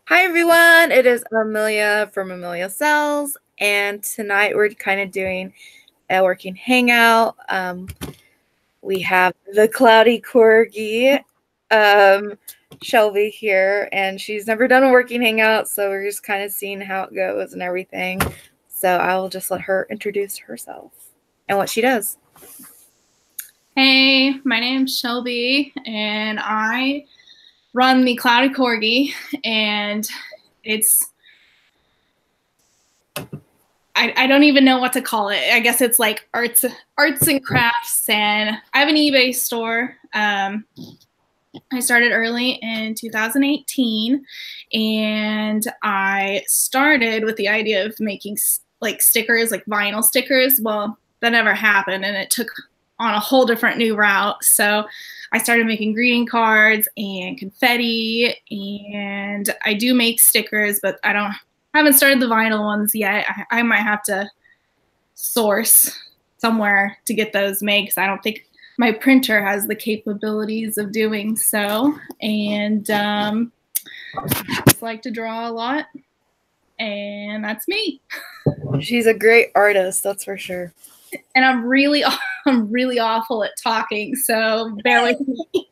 Hi everyone, it is Amelia from Amelia Sells, and tonight we're kind of doing a working hangout. We have the cloudy corgi, Shelby here, and she's never done a working hangout, so we're just kind of seeing how it goes and everything. So I will just let her introduce herself and what she does. Hey, my name's Shelby, and I run the Cloudy Corgi, and I don't even know what to call it. I guess it's like arts and crafts, and I have an eBay store. I started early in 2018, and I started with the idea of making like stickers, like vinyl stickers. Well, that never happened, and it took on a whole different new route. So I started making greeting cards and confetti, and I do make stickers, but I haven't started the vinyl ones yet. I might have to source somewhere to get those made because I don't think my printer has the capabilities of doing so. And I just like to draw a lot, and that's me. She's a great artist, that's for sure. And I'm really awful at talking, so bear with me.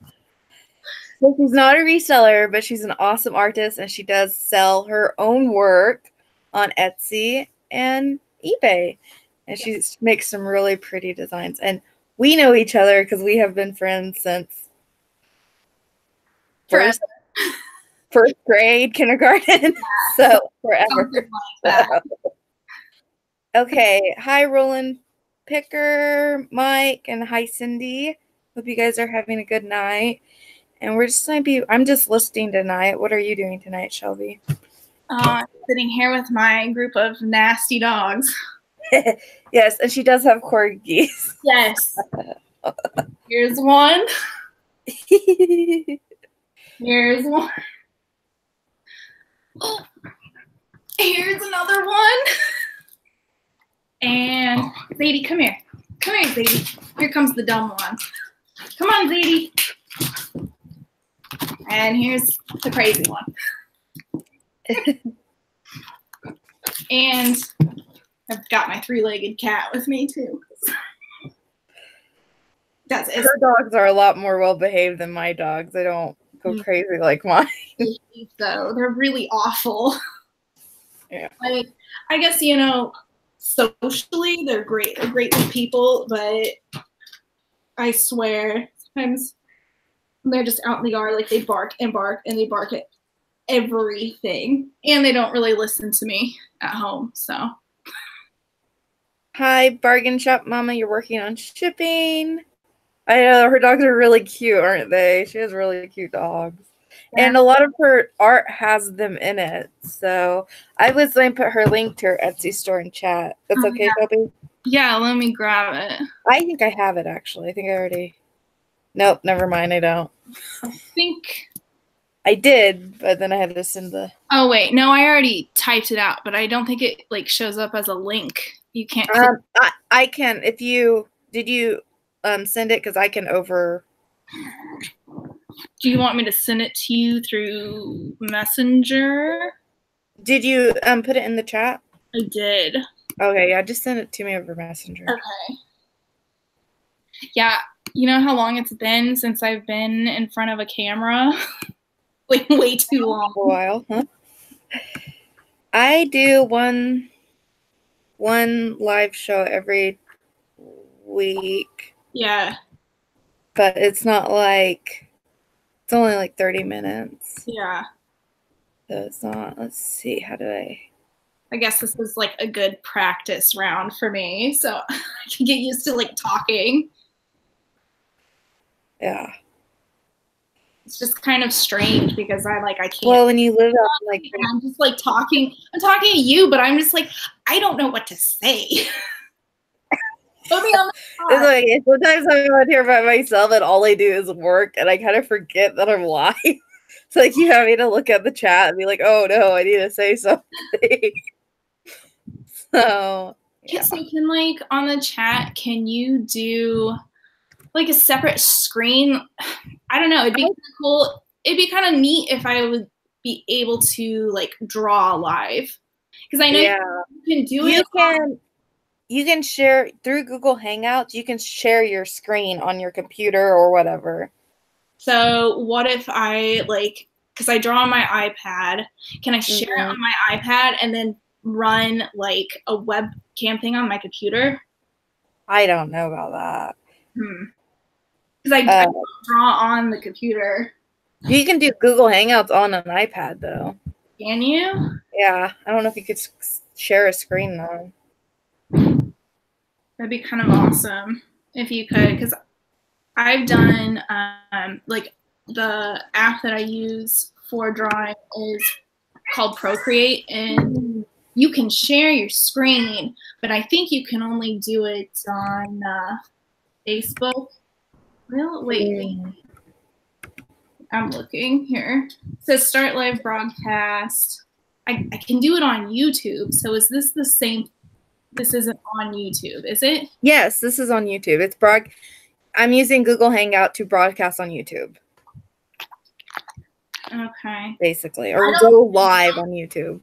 So she's not a reseller, but she's an awesome artist, and she does sell her own work on Etsy and eBay. And she makes some really pretty designs. And we know each other because we have been friends since first grade, kindergarten. So forever. Like that. Okay. Hi, Roland Picker, Mike, and hi, Cindy. Hope you guys are having a good night. And I'm just listening tonight. What are you doing tonight, Shelby? I'm sitting here with my group of nasty dogs. Yes, and she does have corgis. Yes. Here's one. Here's one. Oh, here's another one. And Zadie, come here. Come here, Zadie. Here comes the dumb one. Come on, Zadie. And here's the crazy one. And I've got my three-legged cat with me too. Her dogs are a lot more well-behaved than my dogs. They don't go crazy like mine. So they're really awful. Yeah. Like, I guess, socially they're great. They're great with people, but I swear sometimes they're just out in the yard, like they bark and bark and they bark at everything, and they don't really listen to me at home. So hi, Bargain Shop Mama, you're working on shipping. I know her dogs are really cute, aren't they? She has really cute dogs. Yeah. And a lot of her art has them in it. So I was going to put her link to her Etsy store in chat. That's okay, Shelby? Yeah, let me grab it. I think I have it, actually. I think I already... Nope, never mind, I don't. I think... I did, but then I had to send the... Oh, wait. No, I already typed it out, but I don't think it, shows up as a link. You can't... I can. If you... Did you send it? Because I can over... Do you want me to send it to you through Messenger? Did you put it in the chat? I did. Okay, yeah, just send it to me over Messenger. Okay. Yeah, you know how long it's been since I've been in front of a camera? Like, way too long. A while, huh? I do one live show every week. Yeah. But it's not like, it's only like 30 minutes. Yeah. So it's not, let's see, how do I guess this is like a good practice round for me, so I can get used to like talking. Yeah. It's just kind of strange because I can't. Well, when you live out like, I'm just like talking. I'm talking to you, but I'm just like, I don't know what to say. It's like, sometimes I'm out here by myself and all I do is work and I kind of forget that I'm live. So like you have me to look at the chat and be like, oh no, I need to say something. So yeah. So can like on the chat, can you do like a separate screen? I don't know. It'd be kind of cool. It'd be kind of neat if I would be able to like draw live. Because I know you can do it. You can share through Google Hangouts. You can share your screen on your computer or whatever. So what if I like, because I draw on my iPad, can I share it on my iPad and then run like a webcam thing on my computer? I don't know about that. Because I don't draw on the computer. You can do Google Hangouts on an iPad though. Can you? Yeah, I don't know if you could share a screen though. That'd be kind of awesome if you could, because I've done like the app that I use for drawing is called Procreate, and you can share your screen, but I think you can only do it on Facebook. Well, wait. I'm looking here. It says start live broadcast. I can do it on YouTube. So is this the same? This isn't on YouTube, is it? Yes, this is on YouTube. It's I'm using Google Hangout to broadcast on YouTube. Okay. Basically, or go live on YouTube.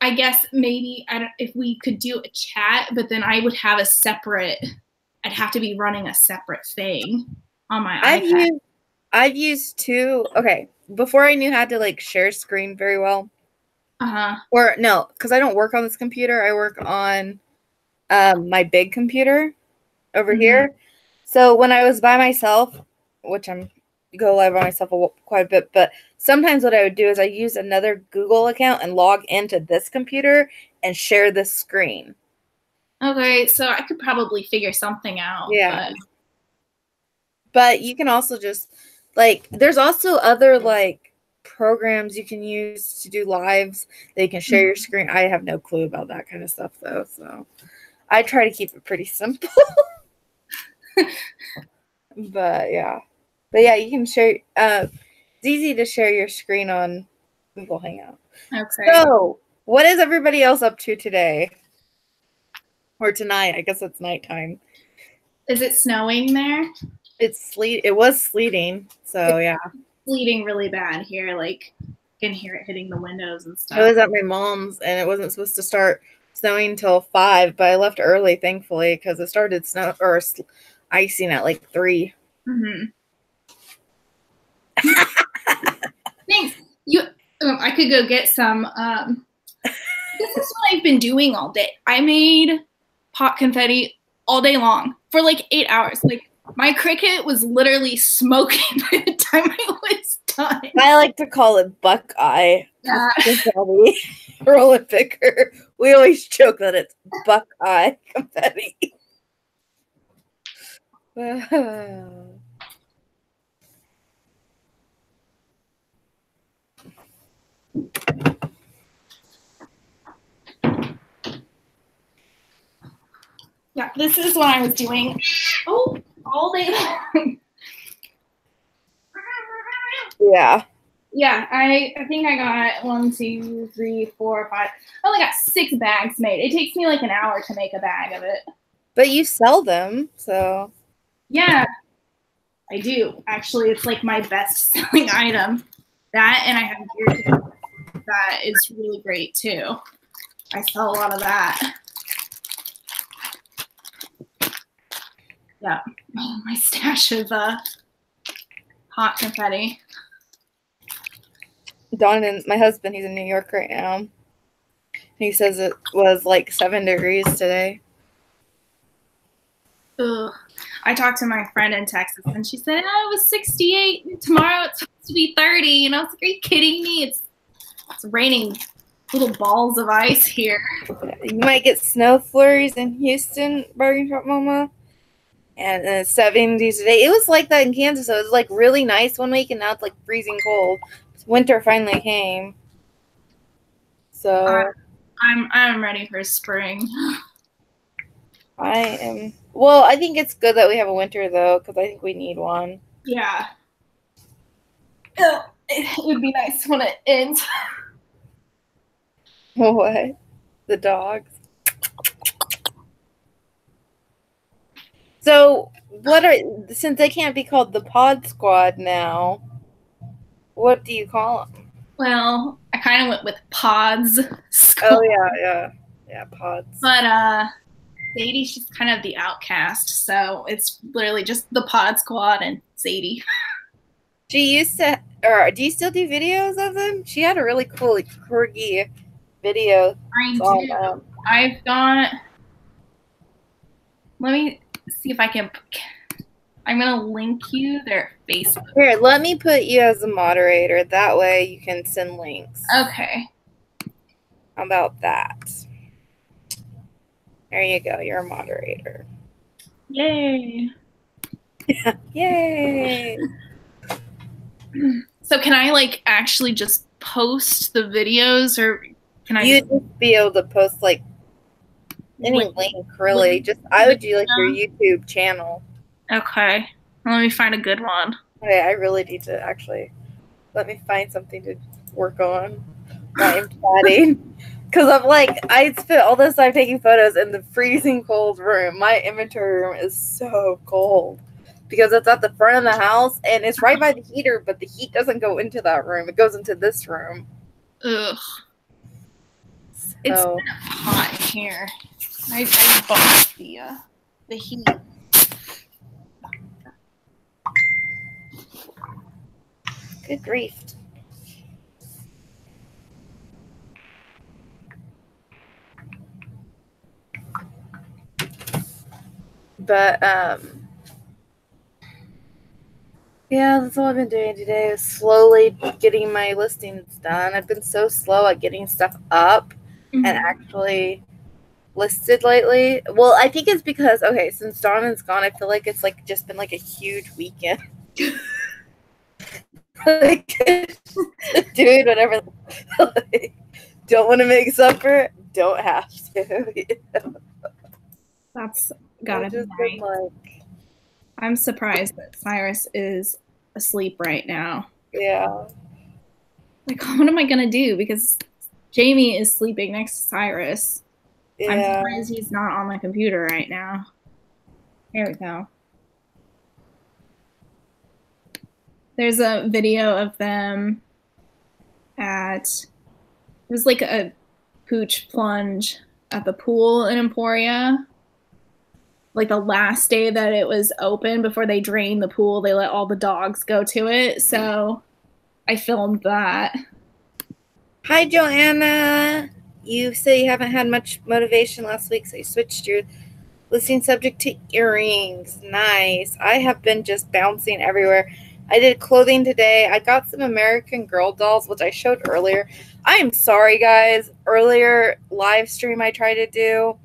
I guess maybe if we could do a chat, but then I would have I'd have to be running a separate thing on my iPad. I've used two. Okay, before I knew how to like share screen very well. Or no, because I don't work on this computer. I work on my big computer over here. So when I was by myself, which I'm go live by myself quite a bit, but sometimes what I would do is I use another Google account and log into this computer and share this screen. Okay, so I could probably figure something out. Yeah. But you can also just like, there's also other like programs you can use to do lives. They can share your screen. I have no clue about that kind of stuff though, so I try to keep it pretty simple. But yeah, you can share. It's easy to share your screen on Google Hangout. Okay. So, what is everybody else up to today or tonight? I guess it's nighttime. Is it snowing there? It was sleeting, so yeah. Sleeting really bad here. Like, you can hear it hitting the windows and stuff. I was at my mom's, and it wasn't supposed to start snowing until 5, but I left early, thankfully, because it started icing at like 3. Thanks. I could go get some. This is what I've been doing all day. I made pot confetti all day long for like 8 hours. Like, my Cricut was literally smoking by the time I was done. I like to call it Buckeye. Yeah. Roll it bigger. We always joke that it's Buckeye confetti. Yeah, this is what I was doing. Oh, all day long. Yeah. Yeah, I think I got 1, 2, 3, 4, 5. I only got 6 bags made. It takes me like an hour to make a bag of it. But you sell them, so. Yeah, I do. Actually, it's like my best selling item. That, and I have gear that is really great too. I sell a lot of that. Yeah, my stash of hot confetti. Donovan, my husband, he's in New York right now. He says it was like 7 degrees today. Ugh. I talked to my friend in Texas, and she said, "Oh, it was 68. And tomorrow it's supposed to be 30." And I was like, "Are you kidding me? It's raining little balls of ice here." You might get snow flurries in Houston, Bargain Shop Mama. And it's 70s today. It was like that in Kansas. So it was like really nice one week, and now it's like freezing cold. Winter finally came. So I'm ready for spring. I am. Well, I think it's good that we have a winter though, because I think we need one. Yeah. It would be nice when it ends. What? The dogs. So, since they can't be called the Pod Squad now, what do you call them? Well, I kind of went with Pod's Oh school. yeah, pods. But Sadie's just kind of the outcast, so it's literally just the Pod Squad and Sadie. She used to, or do you still do videos of them? She had a really cool like, Corgi video. I do. I've got. Let me see if I can. I'm gonna link you their Facebook. Here, let me put you as a moderator. That way you can send links. Okay. How about that? There you go. You're a moderator. Yay. Yay. So can I like actually just post the videos, or can I? You'd just be able to post like any link really. Just I would do like your YouTube channel. Okay. Let me find a good one. Okay, I really need to actually let me find something to work on while I'm chatting. Because I'm like, I spent all this time taking photos in the freezing cold room. My inventory room is so cold because it's at the front of the house and it's right by the heater, but the heat doesn't go into that room. It goes into this room. Ugh. So. It's kind of hot here. I bought the heat. Good grief. But yeah, that's all I've been doing today is slowly getting my listings done. I've been so slow at getting stuff up and actually listed lately. Well, I think it's because, okay, since Donovan's gone, I feel like it's like just been like a huge weekend. Like, dude, whatever. Like, don't want to make supper? Don't have to. That's gotta be right. Like, I'm surprised that Cyrus is asleep right now. Yeah. Like, what am I gonna do? Because Jamie is sleeping next to Cyrus. Yeah. I'm surprised he's not on the computer right now. Here we go. There's a video of them at, it was like a pooch plunge at the pool in Emporia. Like the last day that it was open before they drained the pool, they let all the dogs go to it. So I filmed that. Hi, Joanna. You say you haven't had much motivation last week, so you switched your listing subject to earrings. Nice. I have been just bouncing everywhere. I did clothing today. I got some American Girl dolls, which I showed earlier. I am sorry, guys. Earlier live stream I tried to do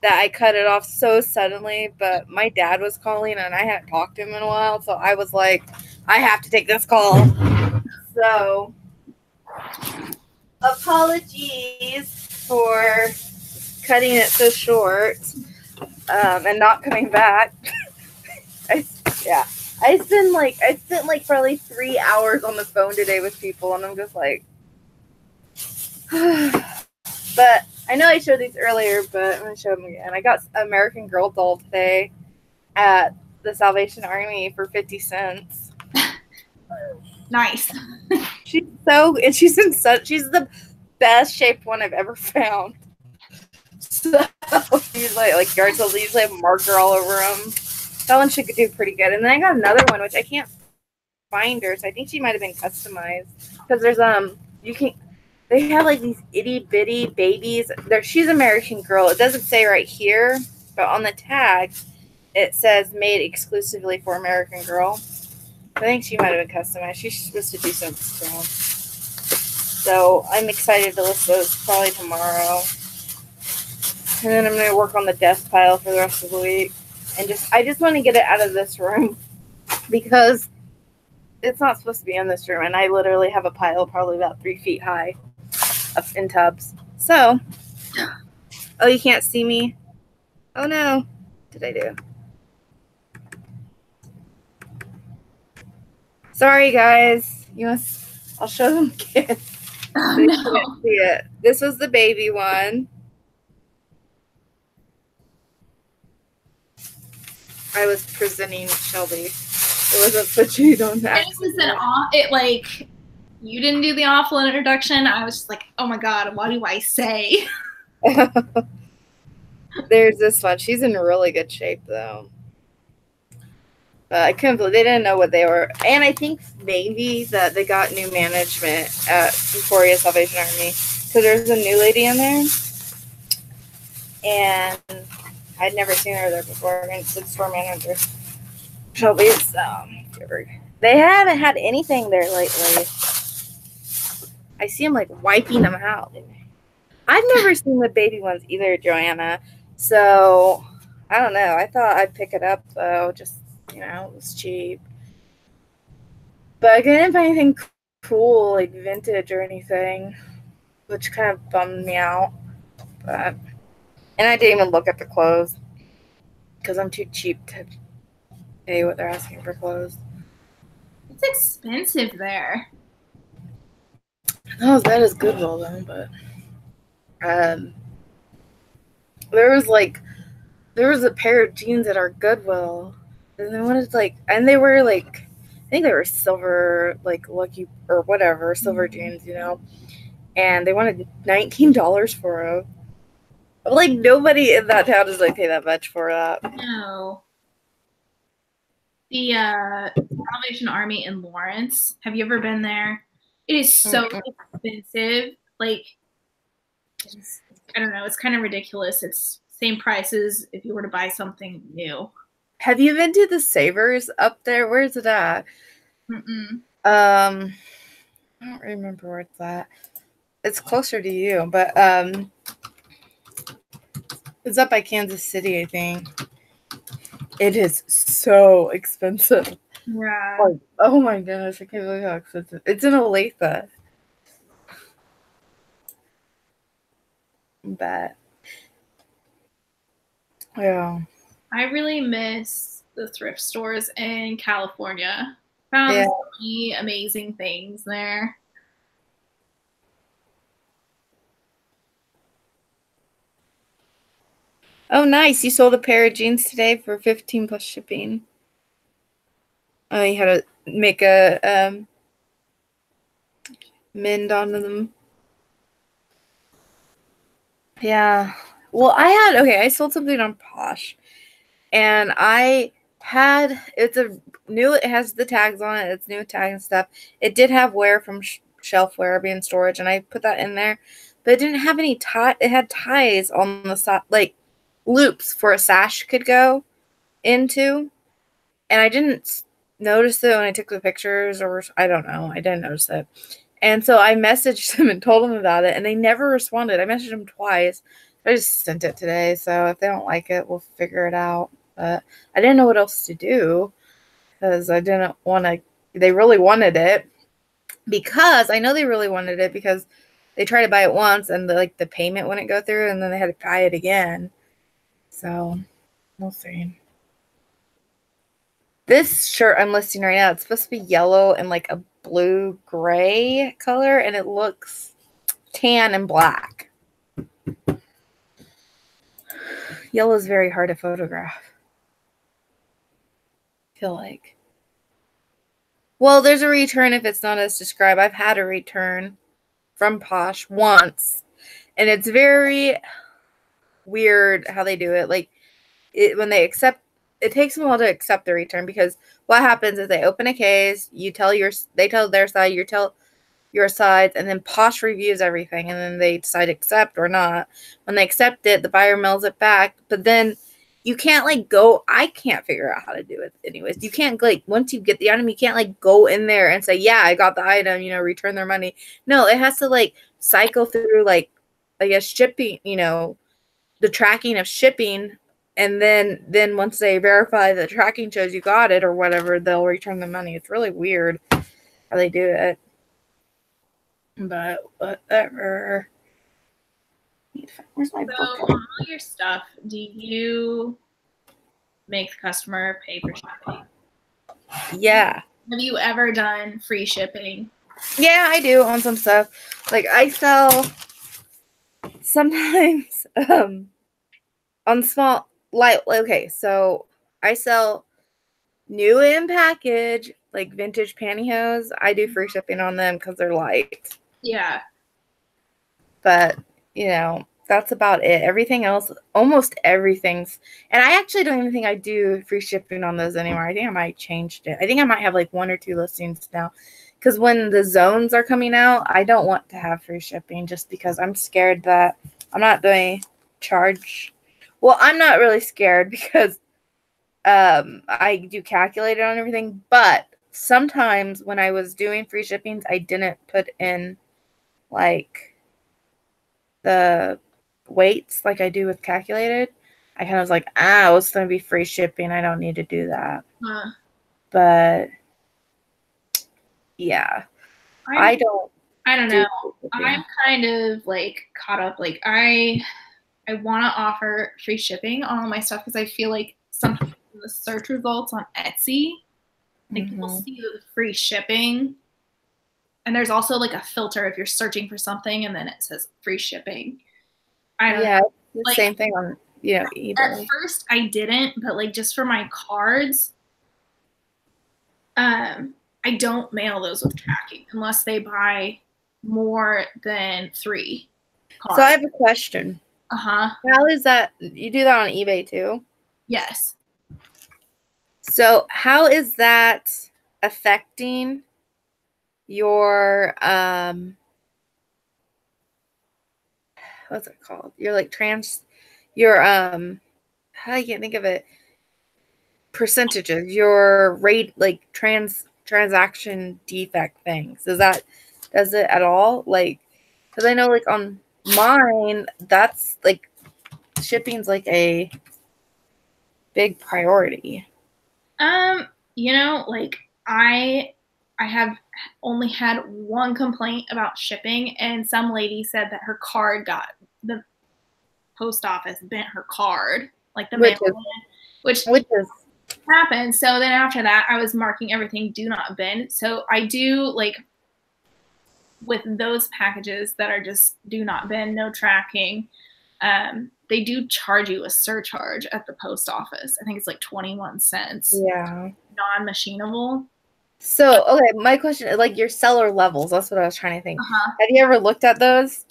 that I cut it off so suddenly, but my dad was calling and I hadn't talked to him in a while, so I was like, I have to take this call. So, apologies for cutting it so short and not coming back. I spent like probably 3 hours on the phone today with people, and I'm just like, but I know I showed these earlier, but I'm going to show them again. I got American Girl doll today at the Salvation Army for 50 cents. Nice. She's the best shaped one I've ever found. So she's like yard sales, they usually have marker all over them. That one should do pretty good. And then I got another one, which I can't find her, so I think she might have been customized. Because there's they have like these itty bitty babies. She's American Girl. It doesn't say right here, but on the tag it says made exclusively for American Girl. I think she might have been customized. She's supposed to do something strong. So I'm excited to list those probably tomorrow. And then I'm going to work on the desk pile for the rest of the week. And I just want to get it out of this room because it's not supposed to be in this room. And I literally have a pile probably about 3 feet high in tubs. So, oh, you can't see me? Oh, no. What did I do? Sorry, guys. I'll show them again. Oh, they no. can't see it. This was the baby one. I was presenting Shelby. It wasn't put on that. It was it You didn't do the awful introduction. I was just like, oh my God, what do I say? There's this one. She's in really good shape, though. I couldn't believe they didn't know what they were. And I think maybe that they got new management at Euphoria Salvation Army. So there's a new lady in there. And I'd never seen her there before. And it's the store manager. Shelby's, they haven't had anything there lately. I see them like wiping them out. I've never seen the baby ones either, Joanna. So I don't know. I thought I'd pick it up though. Just, it was cheap. But I couldn't find anything cool, like vintage or anything, which kind of bummed me out. And I didn't even look at the clothes because I'm too cheap to pay what they're asking for clothes. It's expensive there. Not as bad as Goodwill though, but there was a pair of jeans at our Goodwill, and they wanted and they were I think they were silver, lucky or whatever, silver jeans, and they wanted $19 for them. Nobody in that town is pay that much for that. No. The Salvation Army in Lawrence. Have you ever been there? It is so expensive. I don't know. It's kind of ridiculous. It's same prices if you were to buy something new. Have you been to the Savers up there? Where is it at? I don't remember where it's at. It's closer to you, but it's up by Kansas City, I think. It is so expensive. Yeah. Oh my goodness, I can't believe how expensive. It's in Olathe. But yeah. I really miss the thrift stores in California. Found so many amazing things there. Oh, nice. You sold a pair of jeans today for $15 plus shipping. Oh, you had to make a mend onto them. Yeah. Well, I sold something on Posh. And it has the tags on it. It's new tag and stuff. It did have wear from shelfware being storage, and I put that in there. But it didn't have any tie. It had ties on the side, loops for a sash could go into. And I didn't notice it when I took the pictures, or I don't know. I didn't notice it. And so I messaged them and told them about it, and they never responded. I messaged them twice. I just sent it today, so if they don't like it, we'll figure it out. But I didn't know what else to do because I didn't want to. They really wanted it because I know they really wanted it because they tried to buy it once and the payment wouldn't go through, and then they had to buy it again. So we'll see. This shirt I'm listing right now, it's supposed to be yellow and a blue gray color, and it looks tan and black. Yellow is very hard to photograph. I feel like. Well, there's a return if it's not as described. I've had a return from Posh once, and it's very weird how they do it. When they accept, it takes them a while to accept the return, because what happens is they open a case, they tell their side, you tell your sides, and then Posh reviews everything, and then they decide to accept or not. When they accept it, the buyer mails it back, but then you can't I can't figure out how to do it anyways. You can't once you get the item, you can't go in there and say, yeah, I got the item, return their money. No, it has to cycle through I guess shipping, the tracking of shipping, and then once they verify the tracking shows you got it or whatever, they'll return the money. It's really weird how they do it. But whatever. Where's my book? On all your stuff, do you make the customer pay for shipping? Yeah. Have you ever done free shipping? Yeah, I do on some stuff. I sell sometimes on small okay, so I sell new in package, like vintage pantyhose, I do free shipping on them because they're light. Yeah. But, you know, that's about it. Everything else, almost everything's, and I actually don't even think I do free shipping on those anymore. I think I might change it. I think I might have like 1 or 2 listings now. Because when the zones are coming out, I don't want to have free shipping just because I'm scared that I'm not doing charge. Well, I'm not really scared because I do calculate it on everything. But sometimes when I was doing free shippings, I didn't put in like the weights like I do with calculated. I kind of was like, it's going to be free shipping. I don't need to do that. But yeah, I don't know. I'm kind of like caught up. Like I want to offer free shipping on all my stuff because I feel like sometimes in the search results on Etsy, like people see the free shipping. And there's also like a filter if you're searching for something and then it says free shipping. I don't know. The like, same thing on eBay. At first I didn't, but like just for my cards, I don't mail those with tracking unless they buy more than 3 cards. So I have a question. Uh-huh. How is that? You do that on eBay too? Yes. So how is that affecting your what's it called? Your like I can't think of it. Percentages, your rate, like transaction defect things. Does it at all? Like, because I know like on mine, that's like shipping's like a big priority. You know, like I have only had 1 complaint about shipping, and some lady said that her card got, the post office bent her card, like the mail, which is happened. So then after that, I was marking everything do not bend. So I do like with those packages that are just do not bend, no tracking. They do charge you a surcharge at the post office. I think it's like 21 cents. Yeah. Non-machinable. So, okay, my question is like your seller levels. That's what I was trying to think. Have you ever looked at those?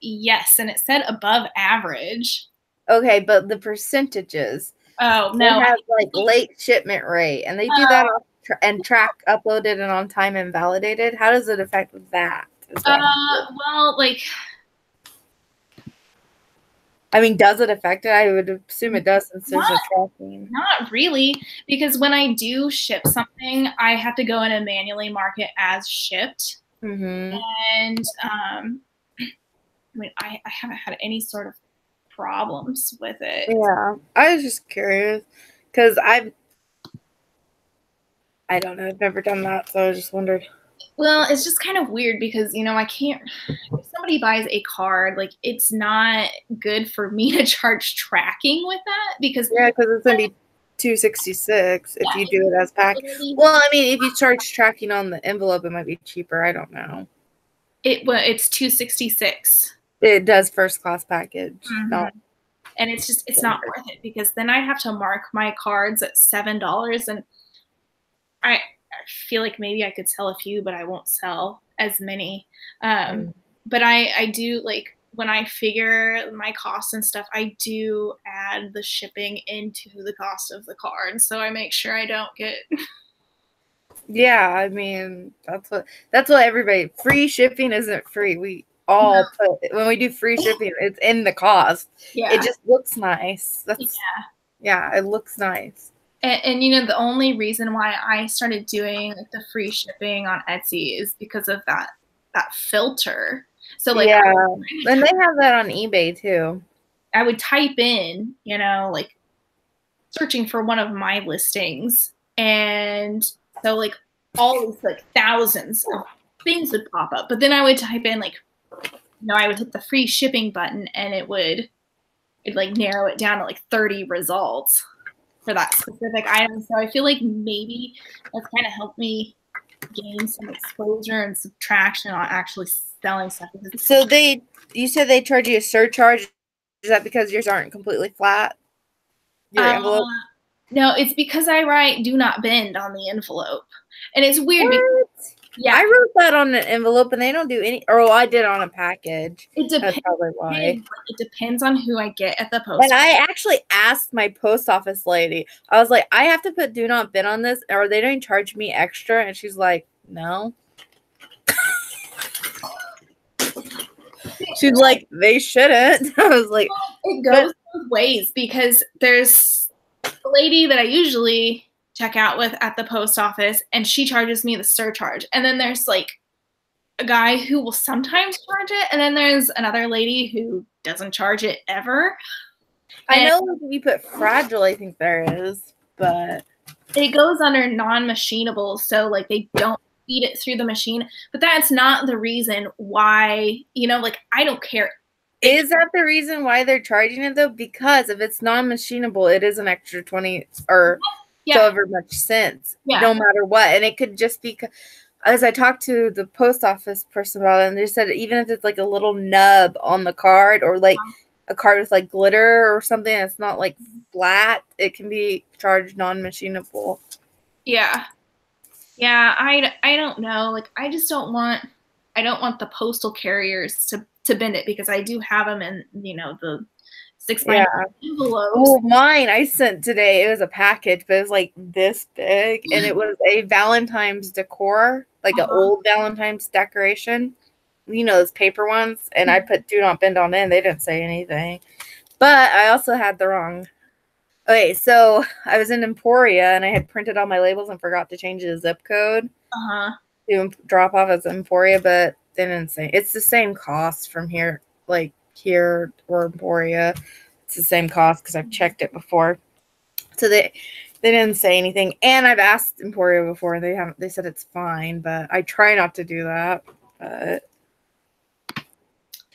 Yes, and it said above average. Okay, but the percentages. Oh, no. They have like late shipment rate, and they do that and track uploaded and on time and validated. How does it affect that? Well, like, I mean, does it affect it? I would assume it does since there's a tracking. Not really, because when I do ship something, I have to go in and manually mark it as shipped. And I mean, I haven't had any sort of problems with it. Yeah, I was just curious because I don't know. I've never done that, so I just wondered. Well, it's just kind of weird because, you know, I can't, if somebody buys a card, like, it's not good for me to charge tracking with that because. Yeah, because it's going to be $266 if you do it as package. Well, I mean, if you charge tracking on the envelope, it might be cheaper. I don't know. It's $266. It does first class package. No. And it's not worth it because then I have to mark my cards at $7, and I feel like maybe I could sell a few, but I won't sell as many. But I do, like, when I figure my costs and stuff, I do add the shipping into the cost of the card. So I make sure I don't get. Yeah, I mean, that's what everybody, free shipping isn't free. We all put, when we do free shipping, it's in the cost. Yeah. It just looks nice. Yeah, it looks nice. And you know, the only reason why I started doing like the free shipping on Etsy is because of that filter. So like, yeah, and they have that on eBay too. I would type in, you know, like searching for one of my listings, and so like all these like thousands of things would pop up. But then I would type in like, you know, I would hit the free shipping button, and it'd like narrow it down to like 30 results for that specific item. So I feel like maybe that's kind of helped me gain some exposure and some traction on actually selling stuff. So you said they charge you a surcharge. Is that because yours aren't completely flat? Your envelope? No, it's because I write "do not bend" on the envelope, and it's weird because What? yeah, I wrote that on an envelope and they don't do any, or I did on a package. it That's depends. probably why. It depends on who I get at the And post. I actually asked my post office lady, I was like, I have to put do not bid on this, or they don't charge me extra. And she's like, no. She's like, they shouldn't. I was like, It goes both ways because there's a lady that I usually check out with at the post office, and she charges me the surcharge. And then there's like a guy who will sometimes charge it, and then there's another lady who doesn't charge it ever. I know if you put fragile, I think there is, but it goes under non-machinable, so like they don't feed it through the machine. But that's not the reason why, like I don't care. Is that the reason why they're charging it though? Because if it's non-machinable, it is an extra 20 or however much cents, no matter what. And it could just be, as I talked to the post office person about it, and they said even if it's like a little nub on the card or like a card with like glitter or something that's not like flat, it can be charged non-machinable. Yeah. I don't know. Like I just don't want the postal carriers to bend it because I do have them in, the 6x9 envelopes. Well, mine I sent today, it was a package, but it was like this big, and it was a Valentine's decor, like an old Valentine's decoration, those paper ones, and I put do not bend on it, and they didn't say anything. But I also had the wrong. Okay, so I was in Emporia, and I had printed all my labels and forgot to change the zip code to drop off as Emporia, but they didn't say. It's the same cost from here, like here or Emporia. It's the same cost because I've checked it before. So they didn't say anything. And I've asked Emporia before, and they said it's fine, but I try not to do that. But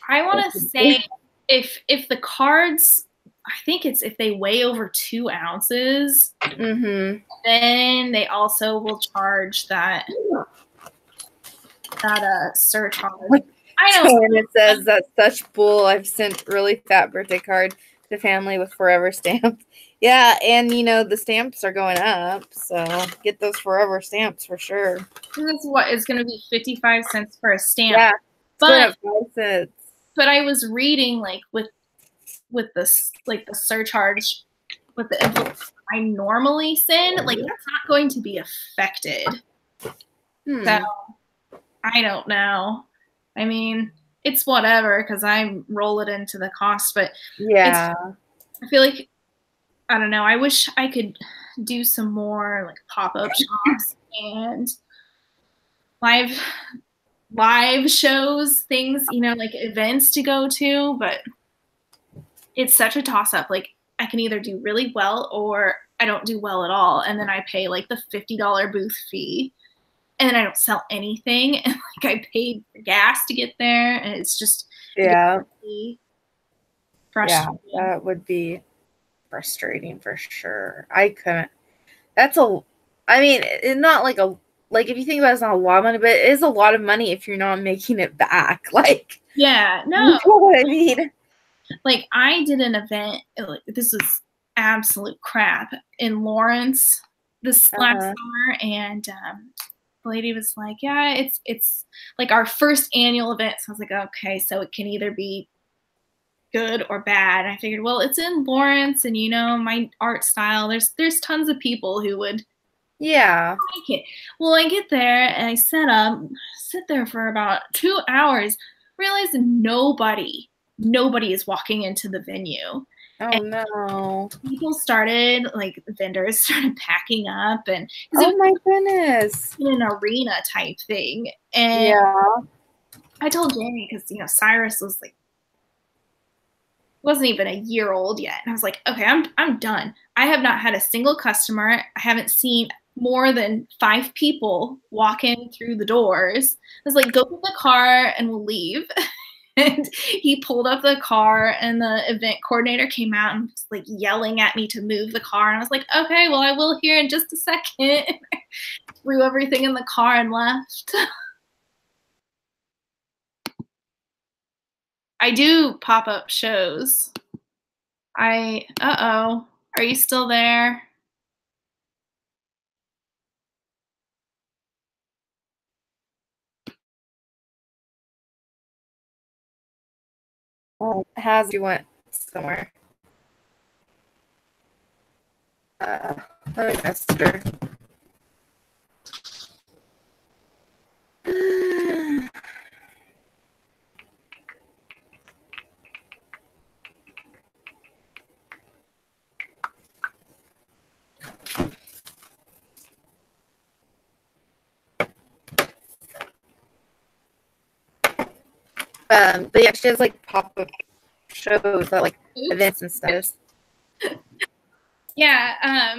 I want to say if the cards, I think it's if they weigh over 2 ounces, then they also will charge that surcharge. I know. And it says that's such bull. I've sent really fat birthday card to family with forever stamps. Yeah, and the stamps are going up, so get those forever stamps for sure. That's what is going to be 55 cents for a stamp. Yeah, but 5 cents. But I was reading like with this like the surcharge with the envelope I normally send, like that's not going to be affected. So I don't know. I mean, it's whatever because I roll it into the cost, but yeah, I feel like I don't know. I wish I could do some more like pop-up shops and live shows, things, like events to go to, but it's such a toss-up. Like I can either do really well or I don't do well at all, and then I pay like the $50 booth fee, and then I don't sell anything, and like I paid for gas to get there, and it's just frustrating. Yeah, that would be frustrating for sure. I couldn't. I mean, it's not like if you think about it, it's not a lot of money, but it is a lot of money if you're not making it back. Like, no, you know what I mean? Like I did an event. This was absolute crap in Lawrence this last summer, and the lady was like, "Yeah, it's like our first annual event." So I was like, "Okay, so it can either be good or bad." And I figured, well, it's in Lawrence, and my art style. There's tons of people who would like it. Well, I get there and I sit there for about 2 hours, realize nobody is walking into the venue. Oh no. People vendors started packing up, and oh my goodness, an arena type thing. And I told Jamie because Cyrus wasn't even a year old yet, and I was like, okay, I'm done. I have not had a single customer. I haven't seen more than 5 people walk in through the doors. I was like, go get the car and we'll leave. And he pulled up the car, and the event coordinator came out and was like yelling at me to move the car. And I was like, okay, well, I will here in just a second. Threw everything in the car and left. I do pop-up shows. Are you still there? Has you went somewhere. Let me message her. But yeah, she has like pop-up shows that like events and stuff. Yeah.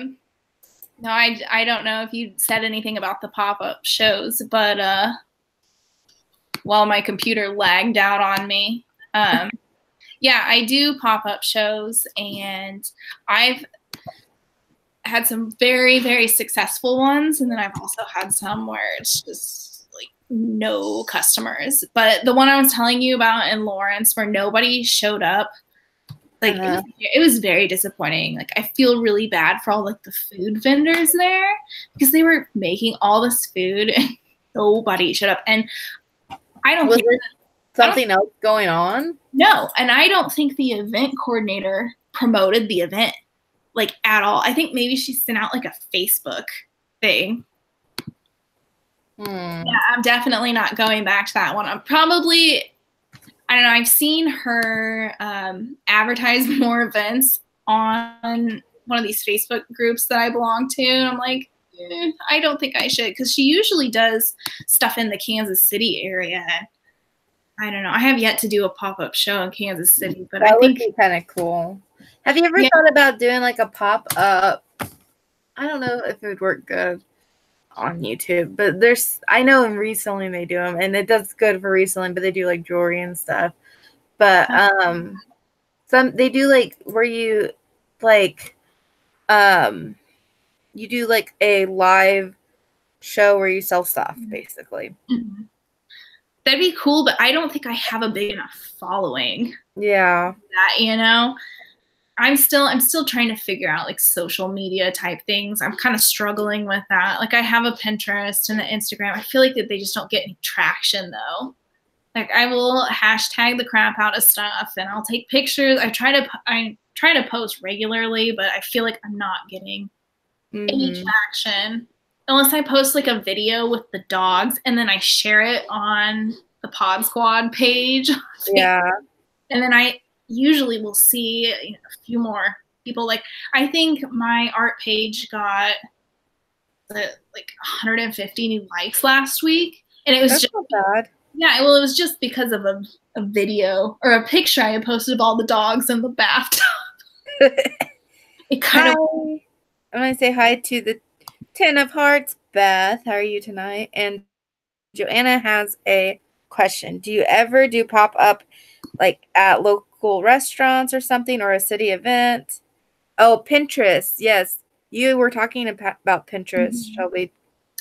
No, I don't know if you said anything about the pop-up shows, but while my computer lagged out on me, yeah, I do pop-up shows, and I've had some very, very successful ones, and then I've also had some where it's just like no customers. But the one I was telling you about in Lawrence where nobody showed up, like it was very disappointing. Like I feel really bad for all like the food vendors there because they were making all this food and nobody showed up. And I don't think something else going on. No, and I don't think the event coordinator promoted the event like at all. I think maybe she sent out like a Facebook thing. Yeah, I'm definitely not going back to that one. I'm probably, I don't know, I've seen her advertise more events on one of these Facebook groups that I belong to. And I'm like, I don't think I should, because she usually does stuff in the Kansas City area. I don't know. I have yet to do a pop-up show in Kansas City, but that I think would be kind of cool. Have you ever thought about doing like a pop-up? I don't know if it would work good on YouTube, but I know recently they do them, and it does good for reselling, but they do like jewelry and stuff. But they do like where you like you do like a live show where you sell stuff, basically. Mm-hmm. That'd be cool, but I don't think I have a big enough following. Yeah. That, you know, I'm still trying to figure out like social media type things. I'm kind of struggling with that. Like I have a Pinterest and an Instagram. I feel like that they just don't get any traction though. Like I will hashtag the crap out of stuff and I'll take pictures. I try to post regularly, but I feel like I'm not getting any traction. Unless I post like a video with the dogs and then I share it on the Pod Squad page. Yeah. And then I usually will see a few more people. Like I think my art page got like 150 new likes last week. And it was That's just not bad. Yeah, well, it was just because of a video or a picture I had posted of all the dogs in the bathtub. It kind of. I'm going to say hi to the 10 of Hearts, Beth. How are you tonight? And Joanna has a question. Do you ever do pop-up like at local restaurants or something, or a city event? Oh, Pinterest. Yes. You were talking about Pinterest, Shelby,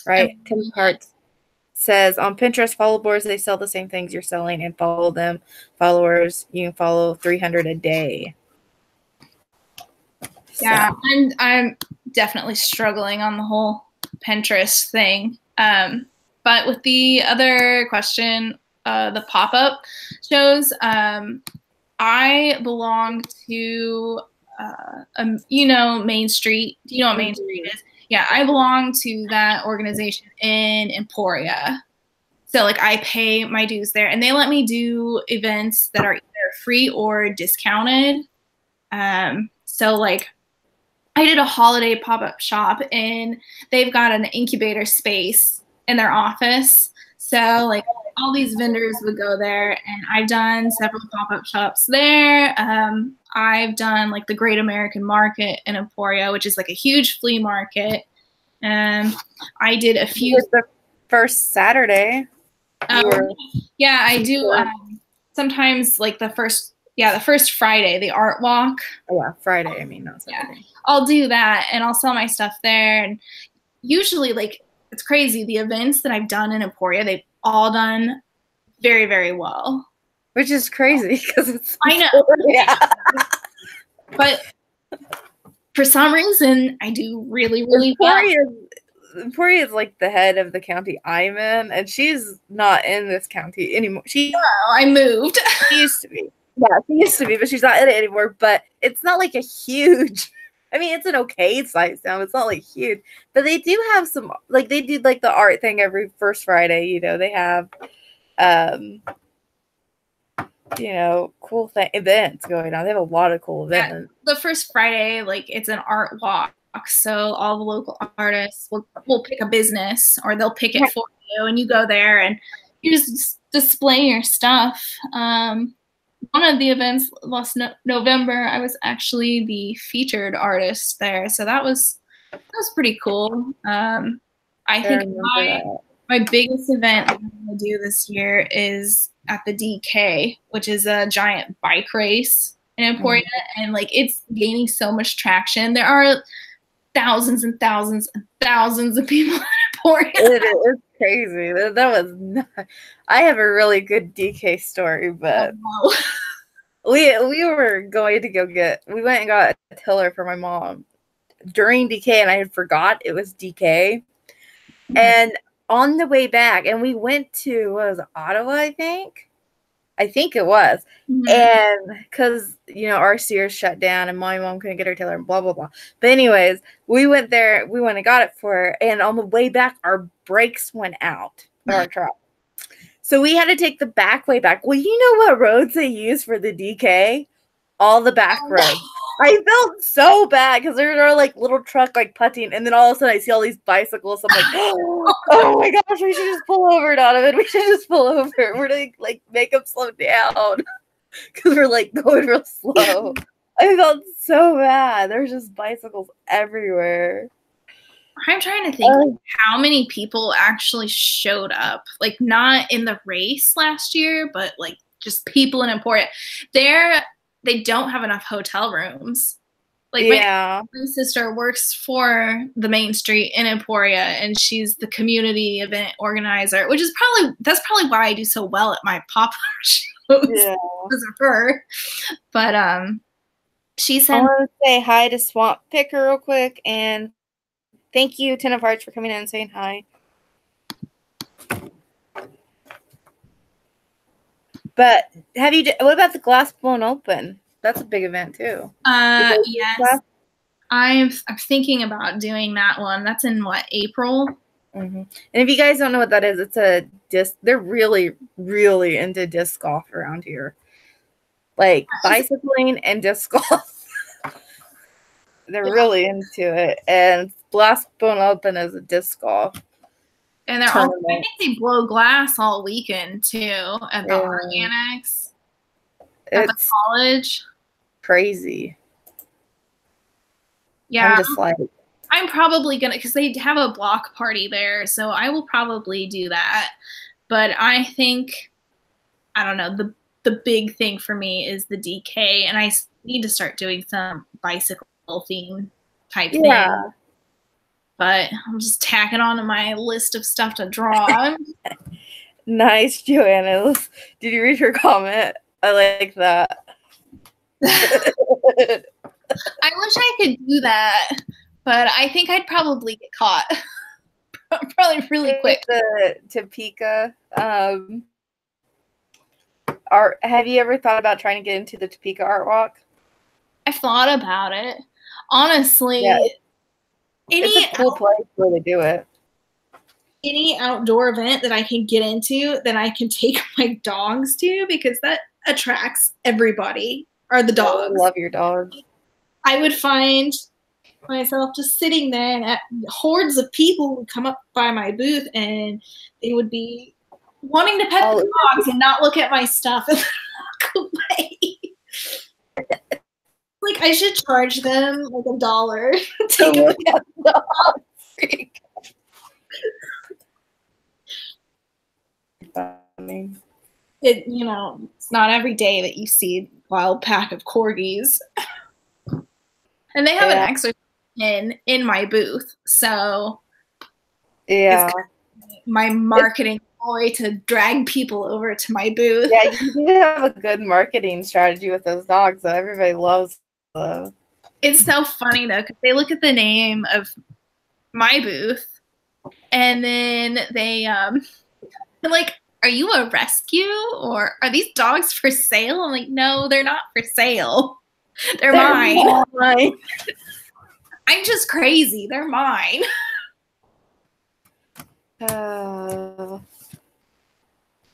right? 10 of Hearts says on Pinterest, followers, they sell the same things you're selling, and follow them. Followers, you can follow 300 a day. Yeah, I'm definitely struggling on the whole Pinterest thing. But with the other question, the pop-up shows, I belong to, Main Street. Do you know what Main Street is? Yeah, I belong to that organization in Emporia. So, like, I pay my dues there, and they let me do events that are either free or discounted. So, like, I did a holiday pop-up shop, and they've got an incubator space in their office. So, like, all these vendors would go there, and I've done several pop-up shops there. I've done, like, the Great American Market in Emporia, which is, like, a huge flea market. I did a few. It was the first Saturday. Yeah, I do. Sometimes, like, the first Friday, the art walk. Oh, yeah, Friday. I mean, not Saturday. Yeah, I'll do that, and I'll sell my stuff there. And usually, like, it's crazy. The events that I've done in Emporia, they've all done very, very well. Which is crazy because it's. I know. Yeah. But for some reason, I do really, really well. Emporia is like the head of the county I'm in, and she's not in this county anymore. I moved. She used to be. Yeah, she used to be, but she's not in it anymore. But it's not like a huge. I mean, it's an okay size town. It's not like huge, but they do have some. Like they do like the art thing every first Friday. You know, they have, um, cool events going on. They have a lot of cool events. The first Friday, like it's an art walk. So all the local artists will pick a business, or they'll pick it for you, and you go there and you just display your stuff. One of the events last November, I was actually the featured artist there, so that was pretty cool. I think my biggest event that I'm going to do this year is at the DK, which is a giant bike race in Emporia, and like it's gaining so much traction. There are thousands and thousands and thousands of people in Emporia. It's crazy. That was not. I have a really good DK story, but we were going to go we went and got a tiller for my mom during DK, and I had forgot it was DK. And on the way back, and we went to, what was it, Ottawa, I think it was. And because our Sears shut down and my mom couldn't get her tiller and blah blah blah. But anyways, we went there, we went and got it for her, and on the way back our brakes went out of our truck, so we had to take the back way back. Well, you know what roads they use for the DK? All the back roads. I felt so bad because there are like little truck like putting, and then all of a sudden I see all these bicycles. I'm like, oh my gosh, we should just pull over, Donovan. We should just pull over. We're gonna like make them slow down because we're like going real slow. I felt so bad. There's just bicycles everywhere. I'm trying to think how many people actually showed up, like not in the race last year, but like just people in Emporia. They don't have enough hotel rooms. Like my sister works for the Main Street in Emporia, and she's the community event organizer, which is that's probably why I do so well at my pop-up shows because of her. But she said, I want to say hi to Swamp Picker real quick, and thank you, Ten of Hearts, for coming in and saying hi. But what about the glass blown open? That's a big event too. Yes. I'm thinking about doing that one. That's in April? And if you guys don't know what that is, it's a disc. They're really, really into disc golf around here. Like bicycling and disc golf. They're really into it. And glass blown open is a disc golf. And I think they blow glass all weekend too at the Organics at the college. Crazy. Yeah, I'm just like, I'm probably gonna, because they have a block party there, so I will probably do that. But I think, I don't know, the big thing for me is the DK, and I need to start doing some bicycle theme type thing. But I'm just tacking on to my list of stuff to draw. Nice, Joanna. Did you read her comment? I like that. I wish I could do that, but I think I'd probably get caught. Probably really quick. The Topeka art. Have you ever thought about trying to get into the Topeka Art Walk? I've thought about it. Honestly, it's a cool place where they do it. Any outdoor event that I can get into that I can take my dogs to, because that attracts everybody, are the dogs. I love your dogs. I would find myself just sitting there, and hordes of people would come up by my booth, and they would be wanting to pet the dogs and not look at my stuff and walk away. Like, I should charge them like $1 to look at the dogs. Funny. It's not every day that you see a wild pack of corgis. And they have an exercise in my booth, so it's my marketing ploy to drag people over to my booth. Yeah, you do have a good marketing strategy with those dogs, so everybody loves them. It's so funny though, because they look at the name of my booth, and then they like, are you a rescue or are these dogs for sale? I'm like, no, they're not for sale. They're mine. mine. I'm just crazy. They're mine.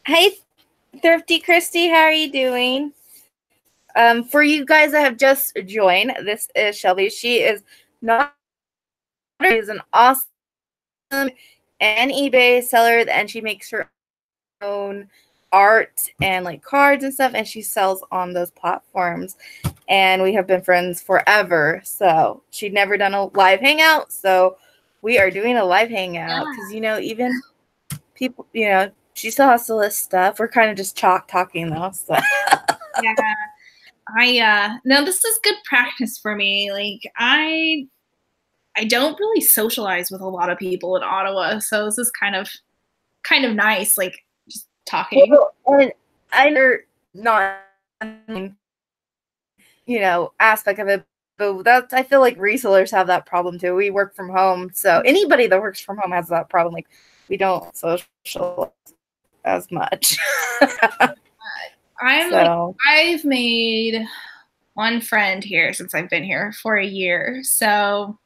Hey, Thrifty Christy, how are you doing? For you guys that have just joined, this is Shelby. She is not is an awesome and eBay seller, and she makes her own art and like cards and stuff, and she sells on those platforms. And we have been friends forever. So she'd never done a live hangout, so we are doing a live hangout because even people, she still has to list stuff. We're kind of just talking though. So. Yeah. No, this is good practice for me. Like I don't really socialize with a lot of people in Ottawa, so this is kind of nice, like just talking. Well, and I'm not, aspect of it, but that's, I feel like resellers have that problem too. We work from home, so anybody that works from home has that problem. Like we don't socialize as much. I've made one friend here since I've been here for a year, so.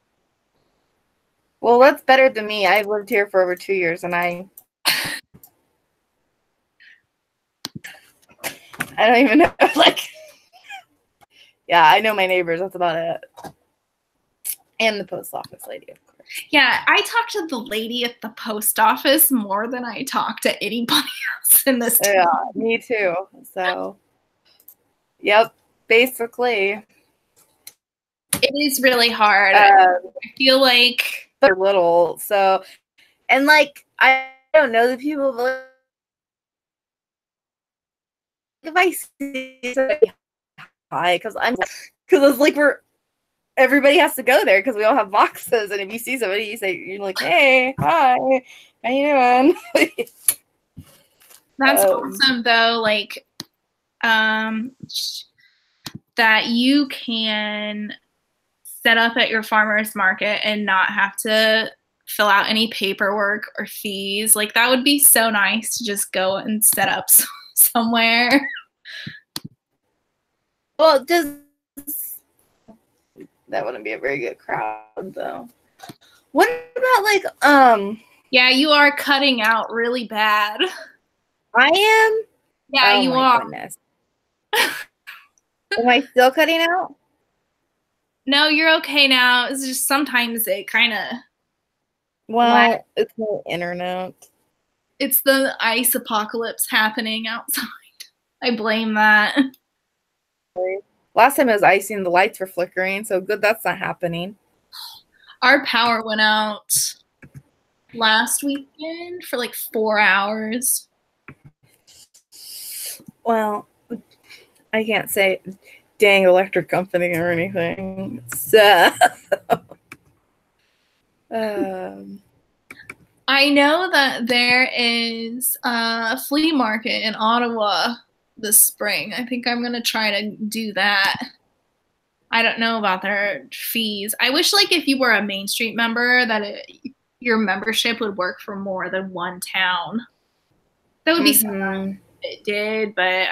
Well, that's better than me. I've lived here for over 2 years, and I don't even know. Yeah, I know my neighbors. That's about it. And the post office lady, of course. Yeah, I talk to the lady at the post office more than I talk to anybody else in this town. Yeah, me too. So, yep, basically. It is really hard. I feel like they're little. So, and I don't know the people, but if I see somebody, hi, because it's like everybody has to go there because we all have boxes, and if you see somebody, you're like, hey, hi, how you doing? That's awesome though, like that you can set up at your farmer's market and not have to fill out any paperwork or fees. Like that would be so nice to just go and set up somewhere. Well, that wouldn't be a very good crowd though. What about yeah, you are cutting out really bad. I am? Yeah, you are. Goodness. Am I still cutting out? No, you're okay now. It's just sometimes it kind of. Well, it's the internet. It's the ice apocalypse happening outside. I blame that. Last time it was icy and the lights were flickering, so good that's not happening. Our power went out last weekend for like 4 hours. Well, I can't say dang electric company or anything. So, I know that there is a flea market in Ottawa this spring. I think I'm going to try to do that. I don't know about their fees. I wish if you were a Main Street member that your membership would work for more than one town. That would be so nice if it did, but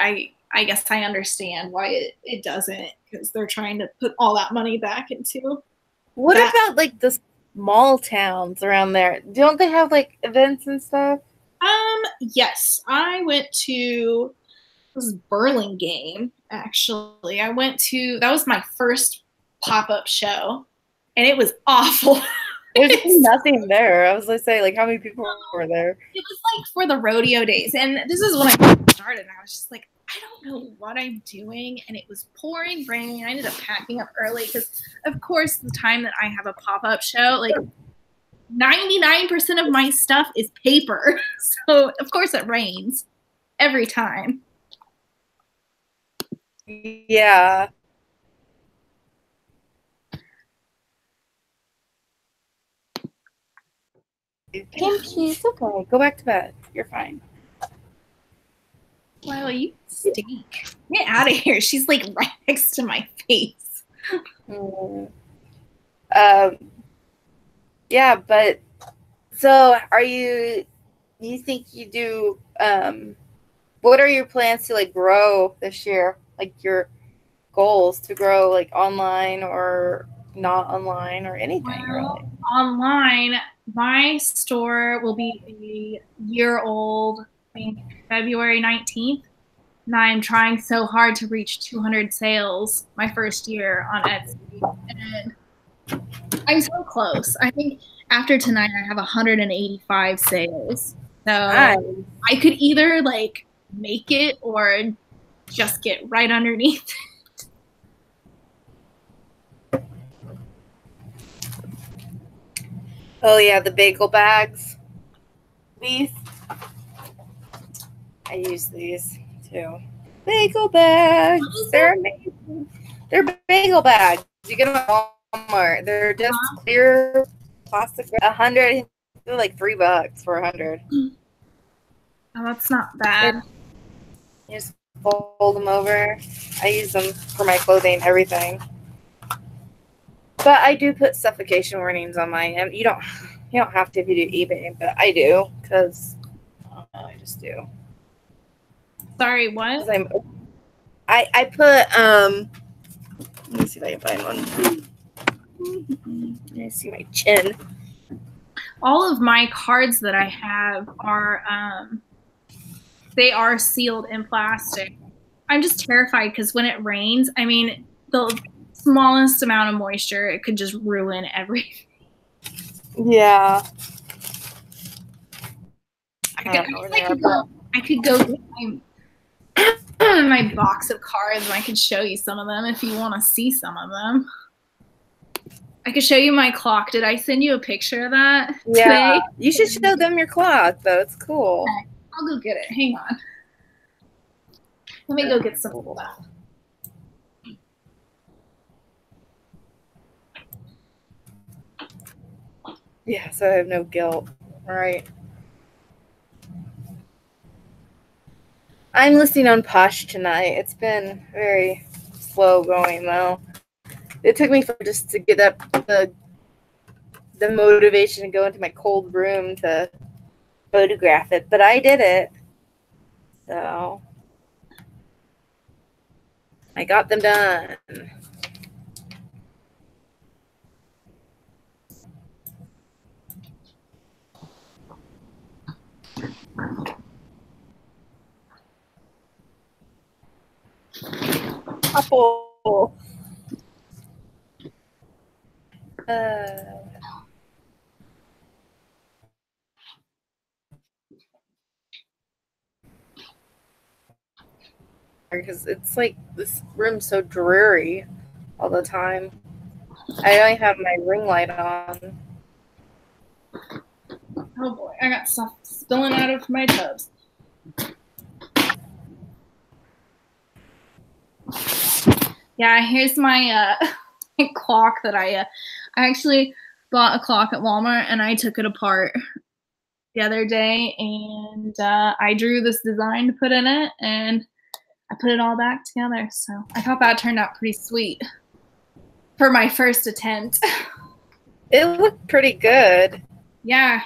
I guess I understand why it doesn't, because they're trying to put all that money back into. What about the small towns around there? Don't they have events and stuff? Yes, I went to this Burlingame. Actually, I went to, that was my first pop-up show, and it was awful. There's nothing there. I was going to say, how many people were there? It was for the rodeo days, and this is when I started, and I was just I don't know what I'm doing, and it was pouring rain. I ended up packing up early because, of course, the time that I have a pop-up show, 99% of my stuff is paper, so of course it rains every time. Yeah. It's okay. Go back to bed. You're fine. Wow, you stink. Get out of here. She's right next to my face. Yeah, but so are you you think you do? What are your plans to like grow this year? Like your goals to grow, like online or not online or anything really? Well, online, my store will be a year old, I think February 19th. And I'm trying so hard to reach 200 sales my first year on Etsy. And I'm so close. I think after tonight, I have 185 sales. So Nice. I could either like make it or just get right underneath. Oh yeah, the bagel bags. These, I use these too. Bagel bags. They're amazing. They're bagel bags. You get them at Walmart. They're just clear plastic. 100. They're like $3 for 100. Oh, that's not bad. You just fold them over. I use them for my clothing, everything. But I do put suffocation warnings on mine. And you don't have to if you do eBay, but I do because I just do. Sorry, what? I put let me see if I can find one. Let me see my chin. All of my cards that I have are they are sealed in plastic. I'm just terrified because when it rains, I mean, the smallest amount of moisture, it could just ruin everything. Yeah. I could go get my box of cards and I could show you some of them if you want to see some of them. I could show you my clock. Did I send you a picture of that today? You should show them your clock, though. It's cool. Okay. I'll go get it. Hang on. Let me go get some stuff. Yeah, so I have no guilt. All right. I'm listening on Posh tonight. It's been very slow going, though. It took me just to get up the motivation to go into my cold room to photograph it, but I did it. So I got them done. Apple. Because it's like this room's so dreary all the time. I only have my ring light on. Oh boy, I got stuff spilling out of my tubs. Yeah, here's my clock that I actually bought a clock at Walmart and I took it apart the other day and I drew this design to put in it and I put it all back together. So I thought that turned out pretty sweet for my first attempt. It looked pretty good. Yeah.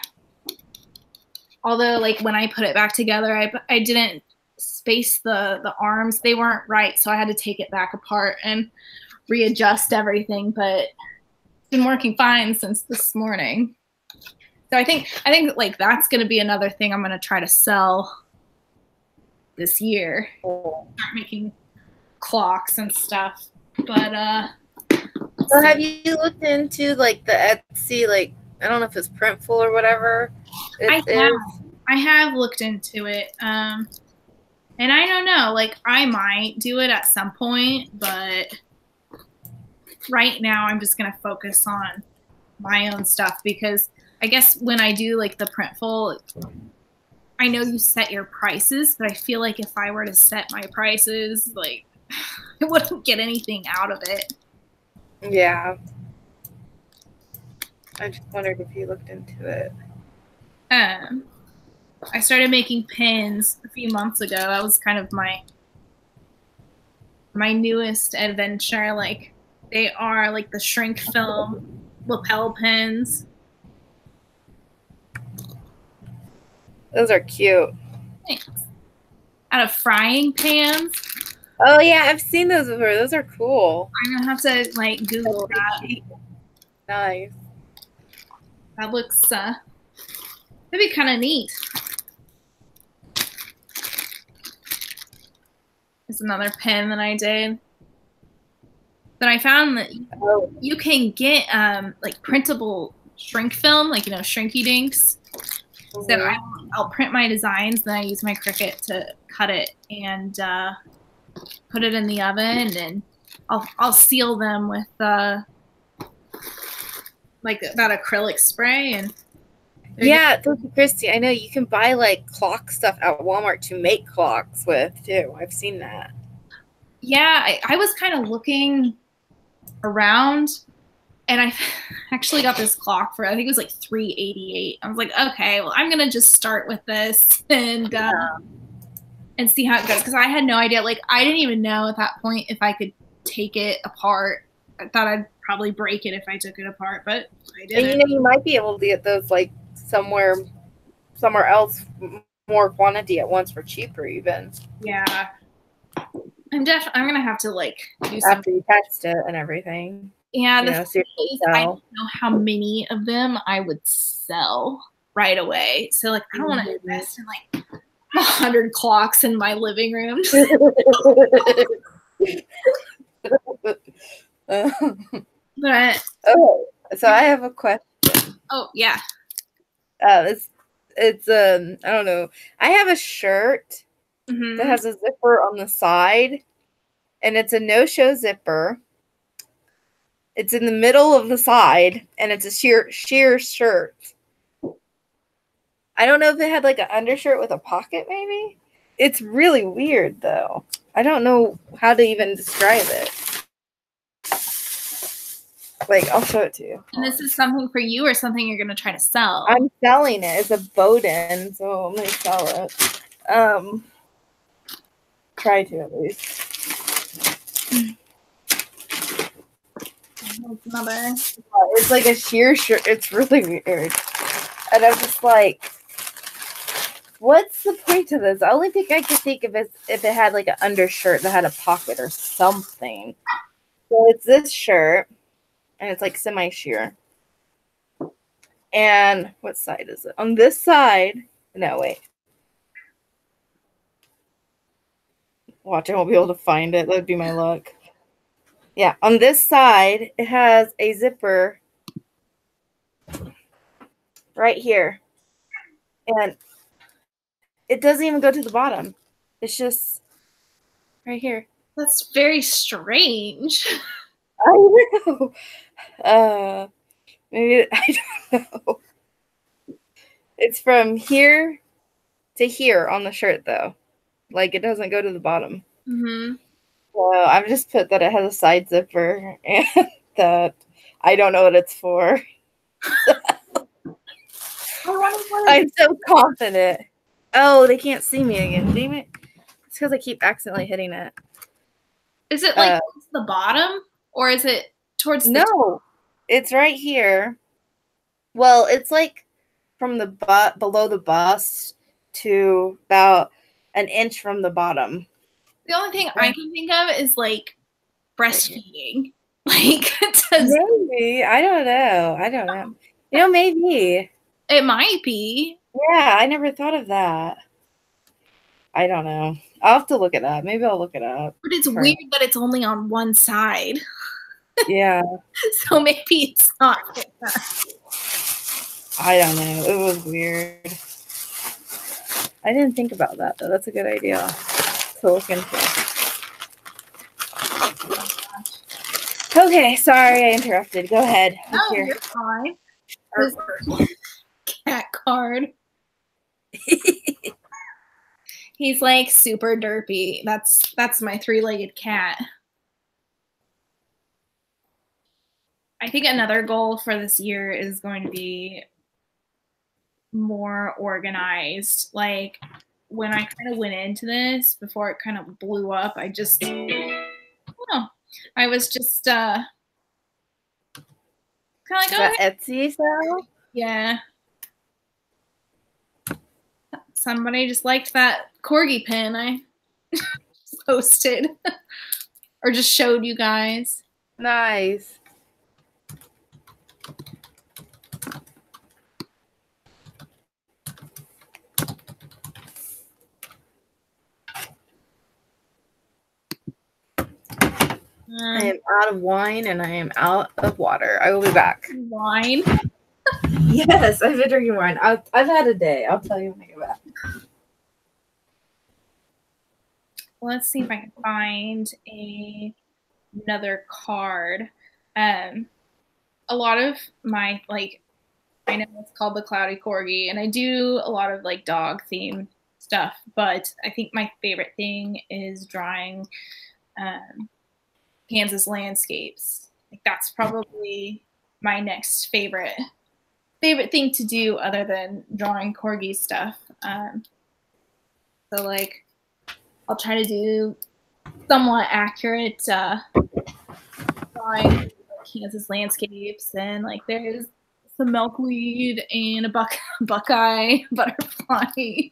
Although, like, when I put it back together, I didn't space the arms. They weren't right, so I had to take it back apart and readjust everything. But it's been working fine since this morning. So I think like that's going to be another thing I'm going to try to sell this year. Start making clocks and stuff. But so have you looked into like the Etsy, like I don't know if it's Printful or whatever? I have looked into it. And I don't know, like I might do it at some point, but right now I'm just going to focus on my own stuff because I guess when I do like the Printful, I know you set your prices, but I feel like if I were to set my prices, like I wouldn't get anything out of it. Yeah. I just wondered if you looked into it. I started making pins a few months ago. That was kind of my newest adventure. Like they are like the shrink film lapel pins. Those are cute. Thanks. Out of frying pans. Oh yeah, I've seen those before. Those are cool. I'm gonna have to like Google that. Nice. That looks that'd be kind of neat. There's another pen that I did. But I found that you can get like printable shrink film, like shrinky dinks. Mm-hmm. So I'll print my designs, then I use my Cricut to cut it and put it in the oven, and I'll seal them with like that acrylic spray. And yeah, Christy, I know you can buy like clock stuff at Walmart to make clocks with too. I've seen that. Yeah, I was kind of looking around, and I actually got this clock for, I think it was like $3.88. I was like, okay, well, I'm gonna just start with this and see how it goes, because I had no idea. Like, I didn't even know at that point if I could take it apart. I thought I'd probably break it if I took it apart, but I didn't. And you might be able to get those like somewhere else, more quantity at once for cheaper even. Yeah. I'm gonna have to like do something after you test it and everything. Yeah, I don't know how many of them I would sell right away. So like, I don't want to invest in like 100 clocks in my living room. But so I have a question. Oh yeah. It's I don't know. I have a shirt that has a zipper on the side, and it's a no-show zipper. It's in the middle of the side, and it's a sheer shirt. I don't know if it had like an undershirt with a pocket, maybe. It's really weird, though. I don't know how to even describe it. Like, I'll show it to you. And this is something for you or something you're going to try to sell? I'm selling it. It's a Bowden, so I'm going to sell it. Try to, at least. It's like a sheer shirt. It's really weird. And I'm just like, what's the point of this? The only thing I could think of is if it had like an undershirt that had a pocket or something. So it's this shirt, and it's like semi-sheer. And what side is it? On this side, no, wait. Watch, I won't be able to find it. That would be my luck. Yeah, on this side, it has a zipper right here. And it doesn't even go to the bottom. It's just right here. That's very strange. I know. Maybe, I don't know. It's from here to here on the shirt, though. Like, it doesn't go to the bottom. Mm-hmm. So I've just put that it has a side zipper and that I don't know what it's for. I'm so confident. Oh, they can't see me again. Damn it. It's because I keep accidentally hitting it. Is it like towards the bottom, or is it towards the No, it's right here. Well, it's like from the butt, below the bust to about an inch from the bottom. The only thing I can think of is like breastfeeding. Like, maybe. I don't know. You know, maybe. It might be. Yeah, I never thought of that. I don't know. I'll have to look it up. Maybe I'll look it up. But it's weird that it's only on one side. Yeah. So maybe it's not. I don't know. It was weird. I didn't think about that, though. That's a good idea to look into. Okay, sorry I interrupted. Go ahead. No, you're fine. Cat card. He's like super derpy. That's my three-legged cat. I think another goal for this year is going to be more organized. Like, when I kind of went into this before it kind of blew up, I was just kind of like, Etsy style? Yeah. somebody just liked that Corgi pin I posted or just showed you guys. Nice. I am out of wine and I am out of water. I will be back. Wine? Yes, I've been drinking wine. I've had a day. I'll tell you when I get back. Let's see if I can find another card. A lot of my, like, I know it's called the Cloudy Corgi, and I do a lot of like dog themed stuff, but I think my favorite thing is drawing Kansas landscapes. Like that's probably my next favorite thing to do other than drawing Corgi stuff. So like I'll try to do somewhat accurate drawing Kansas landscapes, and like there's some milkweed and a buckeye butterfly.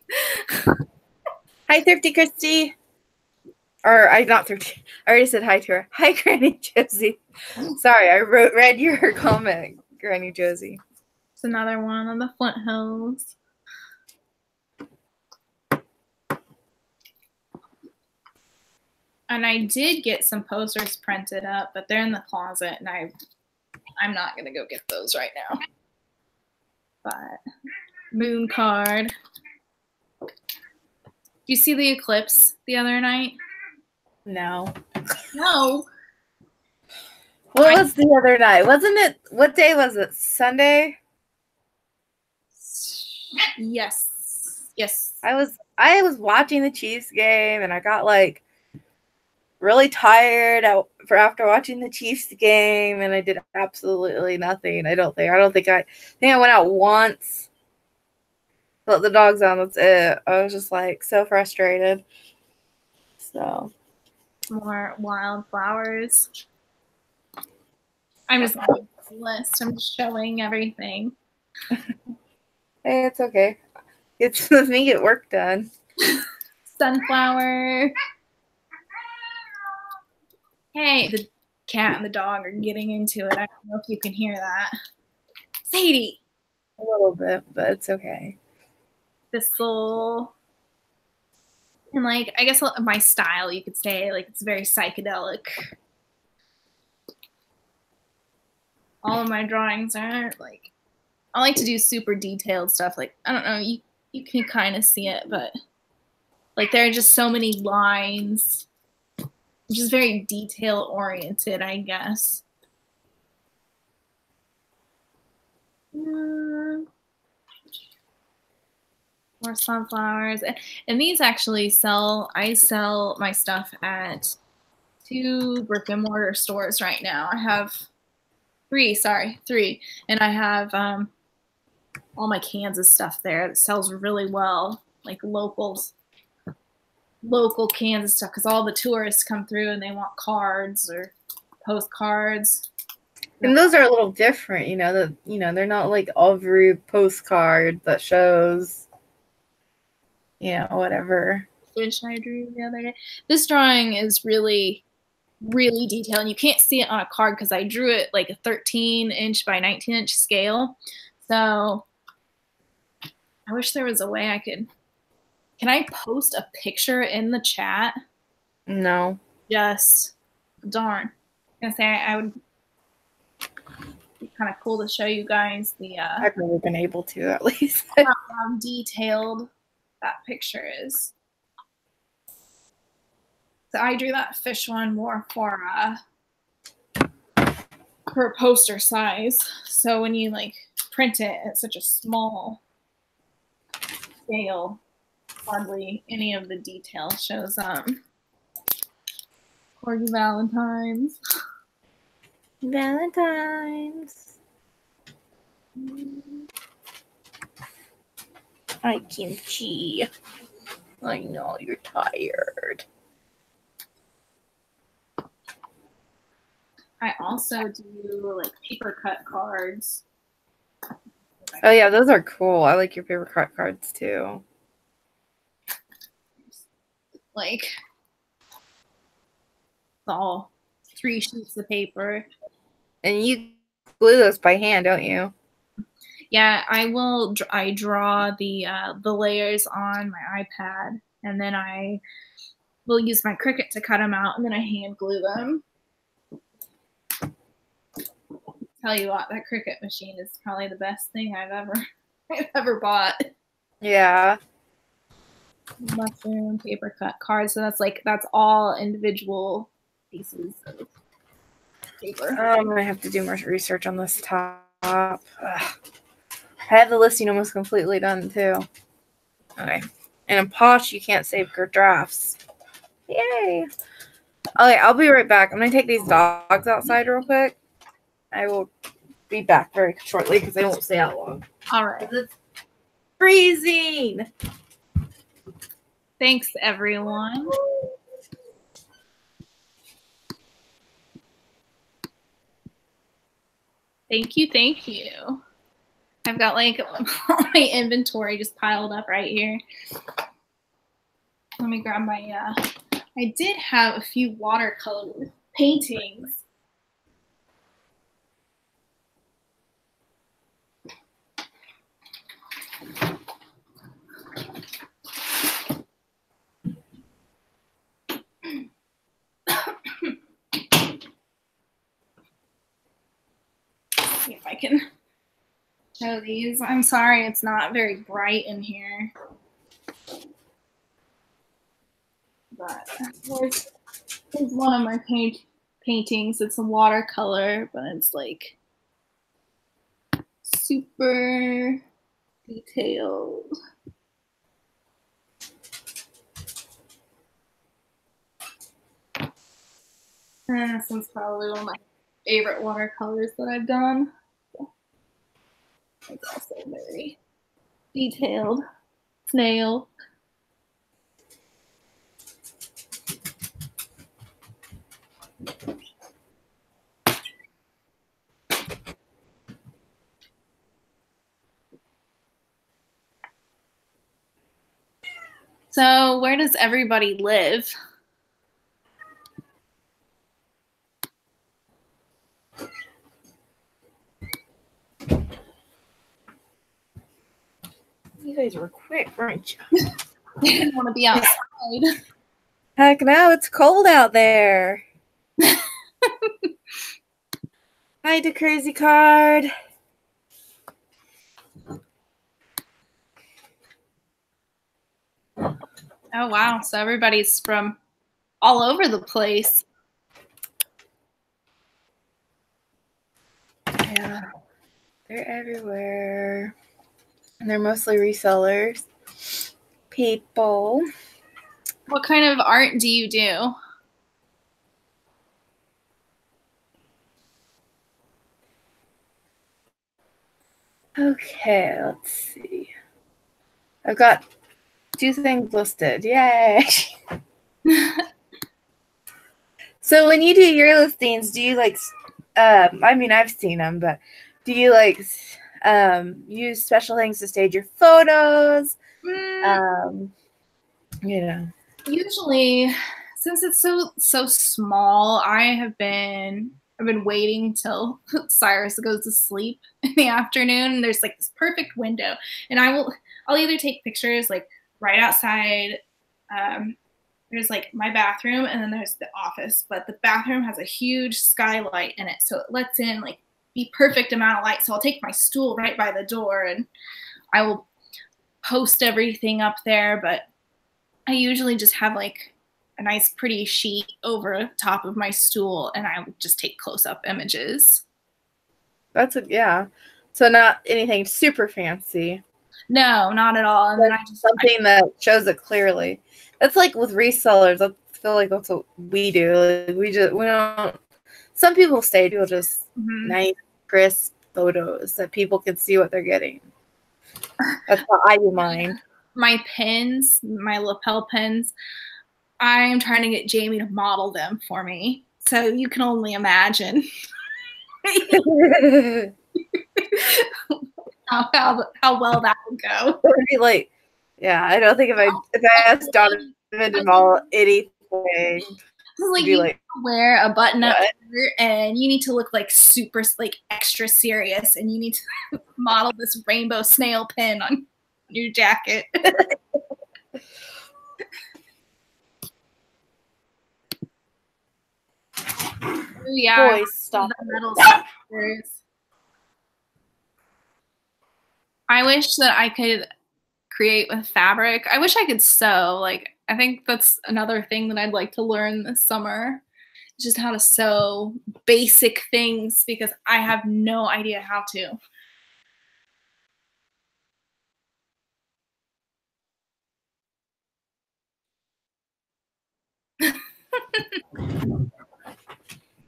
Hi, Thrifty Christy. Or I not Thrifty. I already said hi to her. Hi, Granny Josie. Sorry, I read your comment, Granny Josie. It's another one on the Flint Hills. And I did get some posters printed up, but they're in the closet, and I'm not gonna go get those right now. But moon card. Did you see the eclipse the other night? No. No. What was the other night? Wasn't it? What day was it? Sunday? Yes. Yes. I was watching the Chiefs game, and I got like really tired after watching the Chiefs game, and I did absolutely nothing. I think I went out once, let the dogs out. That's it. I was just like so frustrated. So more wildflowers. I'm just making a list. I'm showing everything. Hey, it's okay. Let me get work done. Sunflower. Hey, the cat and the dog are getting into it. I don't know if you can hear that. Sadie. A little bit, but it's okay. Thistle. And like, I guess my style, you could say, like it's very psychedelic. All of my drawings are like, I like to do super detailed stuff. Like, I don't know, you can kind of see it, but like there are just so many lines. Just very detail oriented, I guess. More sunflowers. And these actually I sell my stuff at 2 brick and mortar stores right now. I have 3. And I have all my Kansas stuff there that sells really well, like local Kansas stuff, because all the tourists come through and they want cards or postcards. And those are a little different, they're not like every postcard that shows, whatever. Fish I drew the other day. This drawing is really, really detailed, and you can't see it on a card because I drew it like a 13-inch by 19-inch scale. So I wish there was a way I could. Can I post a picture in the chat? No. Just darn. I was gonna say I would be kind of cool to show you guys the I've never been able to, at least. how detailed that picture is. So I drew that fish one more for poster size. So when you like print it at such a small scale, hardly any of the detail shows up. Corgi Valentine's. Valentine's. Hi, Kimchi. I know you're tired. I also do like paper cut cards. Oh yeah, those are cool. I like your paper cut cards too. like all 3 sheets of paper. And you glue those by hand, don't you? Yeah, I will. I draw the layers on my iPad, and then I will use my Cricut to cut them out, and then I hand glue them. Tell you what, that Cricut machine is probably the best thing I've ever bought. Yeah. Mushroom paper cut cards. So that's all individual pieces of paper. I'm gonna have to do more research on this top. Ugh. I have the listing almost completely done too. Okay. And in Posh, you can't save drafts. Yay. Okay, I'll be right back. I'm gonna take these dogs outside real quick. I will be back very shortly because they won't stay out long. All right. It's freezing. Thanks, everyone. Thank you. I've got like all my inventory just piled up right here. Let me grab my, I did have a few watercolor paintings. See if I can show these. I'm sorry it's not very bright in here. But here's one of my paintings. It's a watercolor, but it's like super detailed. And this one's probably one of my favorite watercolors that I've done. It's also very detailed. Snail. So where does everybody live? You guys were quick, weren't you? They didn't want to be outside. Heck no, it's cold out there. Hi to Crazy Card. Oh, wow. So everybody's from all over the place. Yeah, they're everywhere. And they're mostly resellers. People. What kind of art do you do? Okay, let's see. I've got 2 things listed. Yay! So when you do your listings, do you like, I mean, I've seen them, but do you like use special things to stage your photos? You know. Usually, since it's so small, I've been waiting till Cyrus goes to sleep in the afternoon. There's like this perfect window, and I'll either take pictures like right outside. There's like my bathroom, and then there's the office. But the bathroom has a huge skylight in it, so it lets in like the perfect amount of light. So I'll take my stool right by the door, and I will post everything up there. But I usually just have like a nice pretty sheet over top of my stool, and I would just take close-up images. That's yeah. So not anything super fancy. No, not at all. And then something that shows it clearly. That's like with resellers. I feel like that's what we do. Like we don't. Some people stage will just nice, crisp photos that people can see what they're getting. That's how I do mine. My pins, my lapel pins, I'm trying to get Jamie to model them for me. So you can only imagine how well that would go. Like, yeah, I don't think if I asked Donna them all anything. Like you need to wear a button-up shirt, and you need to look like super, like extra serious, and you need to model this rainbow snail pin on your jacket. Yeah, boys, stop. The metal stickers. I wish that I could create with fabric. I wish I could sew. Like, I think that's another thing that I'd like to learn this summer. Just how to sew basic things, because I have no idea how to.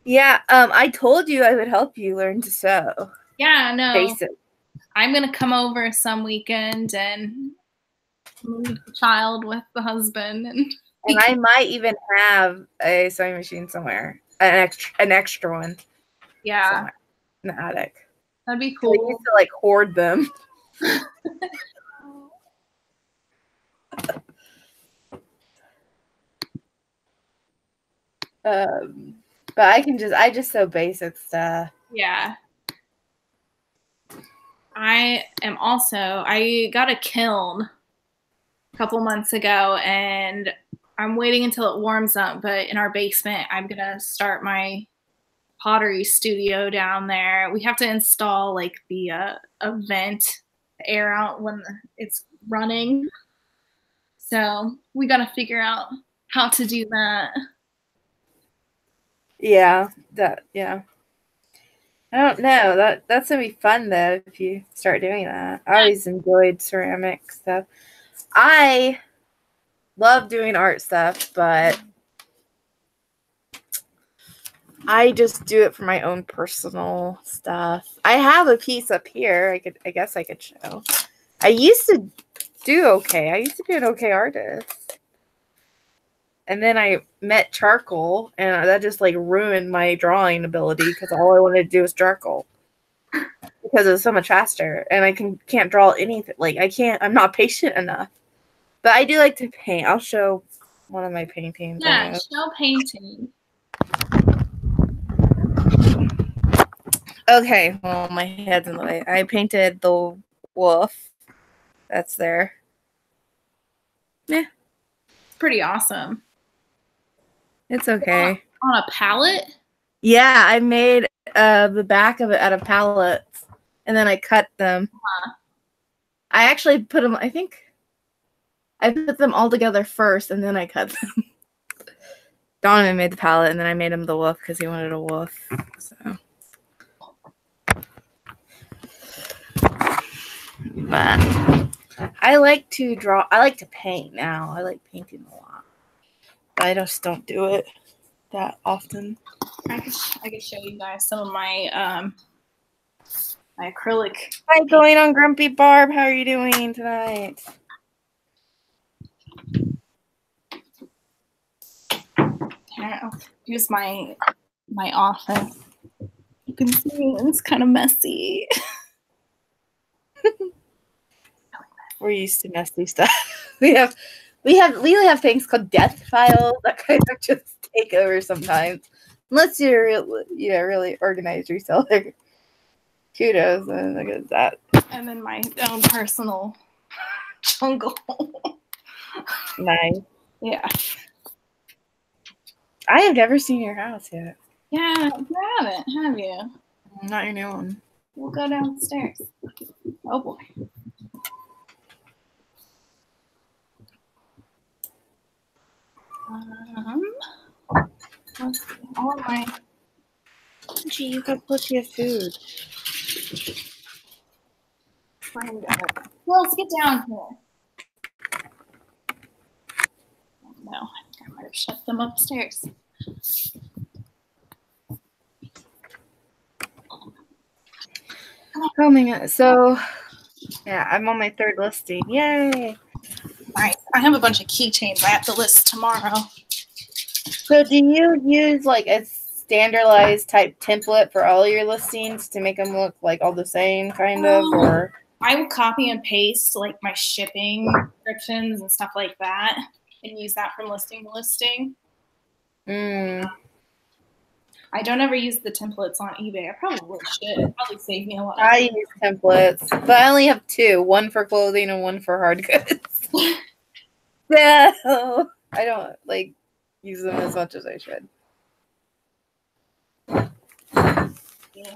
Yeah, I told you I would help you learn to sew. Yeah, no. Basic. I'm gonna come over some weekend and move the child with the husband, and I might even have a sewing machine somewhere, an extra one. Yeah, somewhere in the attic. That'd be cool. I used to like hoard them. But I just sew basic stuff. Yeah. I got a kiln a couple months ago, and I'm waiting until it warms up, but in our basement, I'm gonna start my pottery studio down there. We have to install like the a vent, the air out when it's running. So we gotta figure out how to do that. Yeah. I don't know. That's gonna be fun though if you start doing that. I always enjoyed ceramic stuff. I love doing art stuff, but I just do it for my own personal stuff. I have a piece up here. I guess I could show. I used to do okay. I used to be an okay artist. And then I met charcoal, and that just like ruined my drawing ability because all I wanted to do was charcoal because it was so much faster, and I can't draw anything. Like I'm not patient enough. But I do like to paint. I'll show one of my paintings. Yeah, show painting. Okay, well, my head's in the way. I painted the wolf. That's there. Yeah. Pretty awesome. It's okay. On a palette? Yeah, I made the back of it out of pallets, and then I cut them. I actually put them, I think I put them all together first, and then I cut them. Donovan made the palette, and then I made him the wolf because he wanted a wolf. So. But I like to draw. I like to paint now. I like painting a lot. But I just don't do it that often. I can show you guys some of my my acrylic. Hi, going on Grumpy Barb. How are you doing tonight? Here's my office. You can see it's kind of messy. We're used to messy stuff. We have things called death files that kind of just take over sometimes. Unless you're really organized yourself. Kudos, and look at that. And then my own personal jungle. Nice. Yeah. I have never seen your house yet. Yeah, you haven't, have you? Not your new one. We'll go downstairs. Oh boy. Let's see. All my. Gee, you got plenty of food. Well, let's get down here. No, I think I might have shut them upstairs. Oh my god. So, yeah, I'm on my third listing. Yay. Alright, I have a bunch of keychains I have to list tomorrow. So do you use like a standardized type template for all your listings to make them look like all the same kind of, or? I will copy and paste like my shipping descriptions and stuff like that. and use that from listing to listing. Mm. I don't ever use the templates on eBay. I probably should. It'd probably save me a lot. I use templates, but I only have two, one for clothing and one for hard goods. Yeah, I don't like use them as much as I should. Yeah,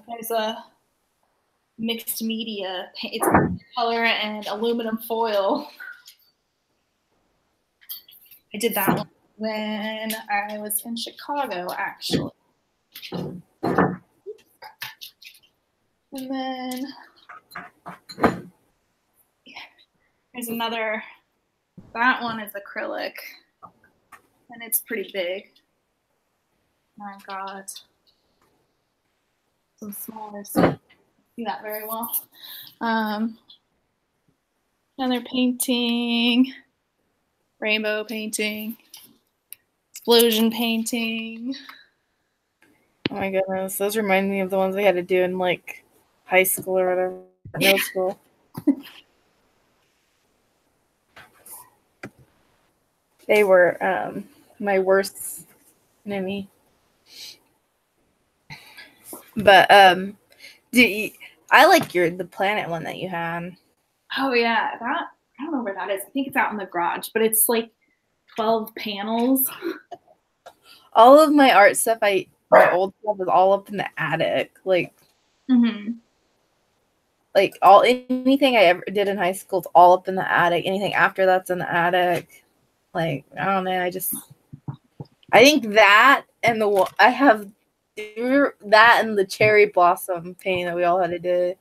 there's a mixed media. It's color and aluminum foil. I did that one when I was in Chicago, actually. And then there's another, that one is acrylic, and it's pretty big. I got some smaller, so I see that very well. Another painting, rainbow painting, explosion painting. Oh my goodness, those remind me of the ones we had to do in like high school or whatever, middle school. They were my worst enemy. But I like the planet one that you had. Oh yeah, that, I don't know where that is. I think it's out in the garage, but it's like 12 panels. All of my art stuff, my old stuff is all up in the attic. Like, like anything I ever did in high school is all up in the attic. Anything after that's in the attic. Like, I don't know. I think that and I have that and the cherry blossom painting that we all had to do.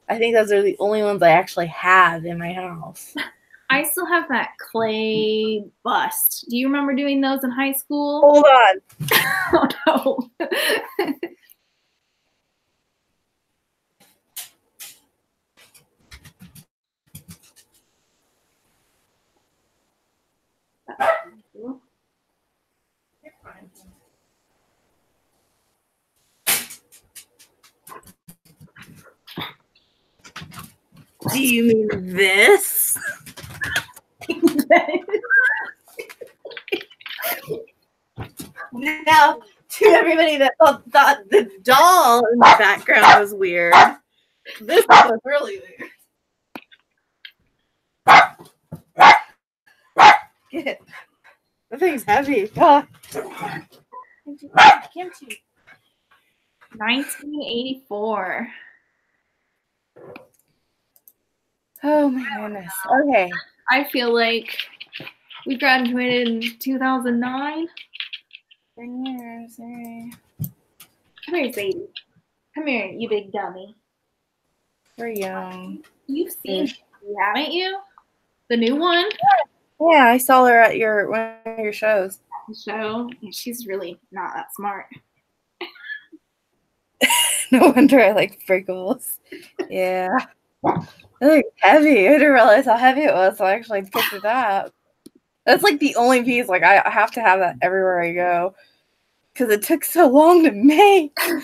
I think those are the only ones I actually have in my house. I still have that clay bust. Do you remember doing those in high school? Hold on. Oh no. Do you mean this? Now, to everybody that thought the doll in the background was weird, this was really weird. The thing's heavy. Oh. 1984. Oh my goodness. Okay. I feel like we graduated in 2009. 10 years. Come here, Sadie. Come here, you big dummy. We're young. You've seen her, haven't you? The new one? Yeah, I saw her at one of your shows. So she's really not that smart. No wonder I like sprinkles. Yeah. It's heavy. I didn't realize how heavy it was, so I actually picked it up. That's like the only piece. Like I have to have that everywhere I go because it took so long to make, and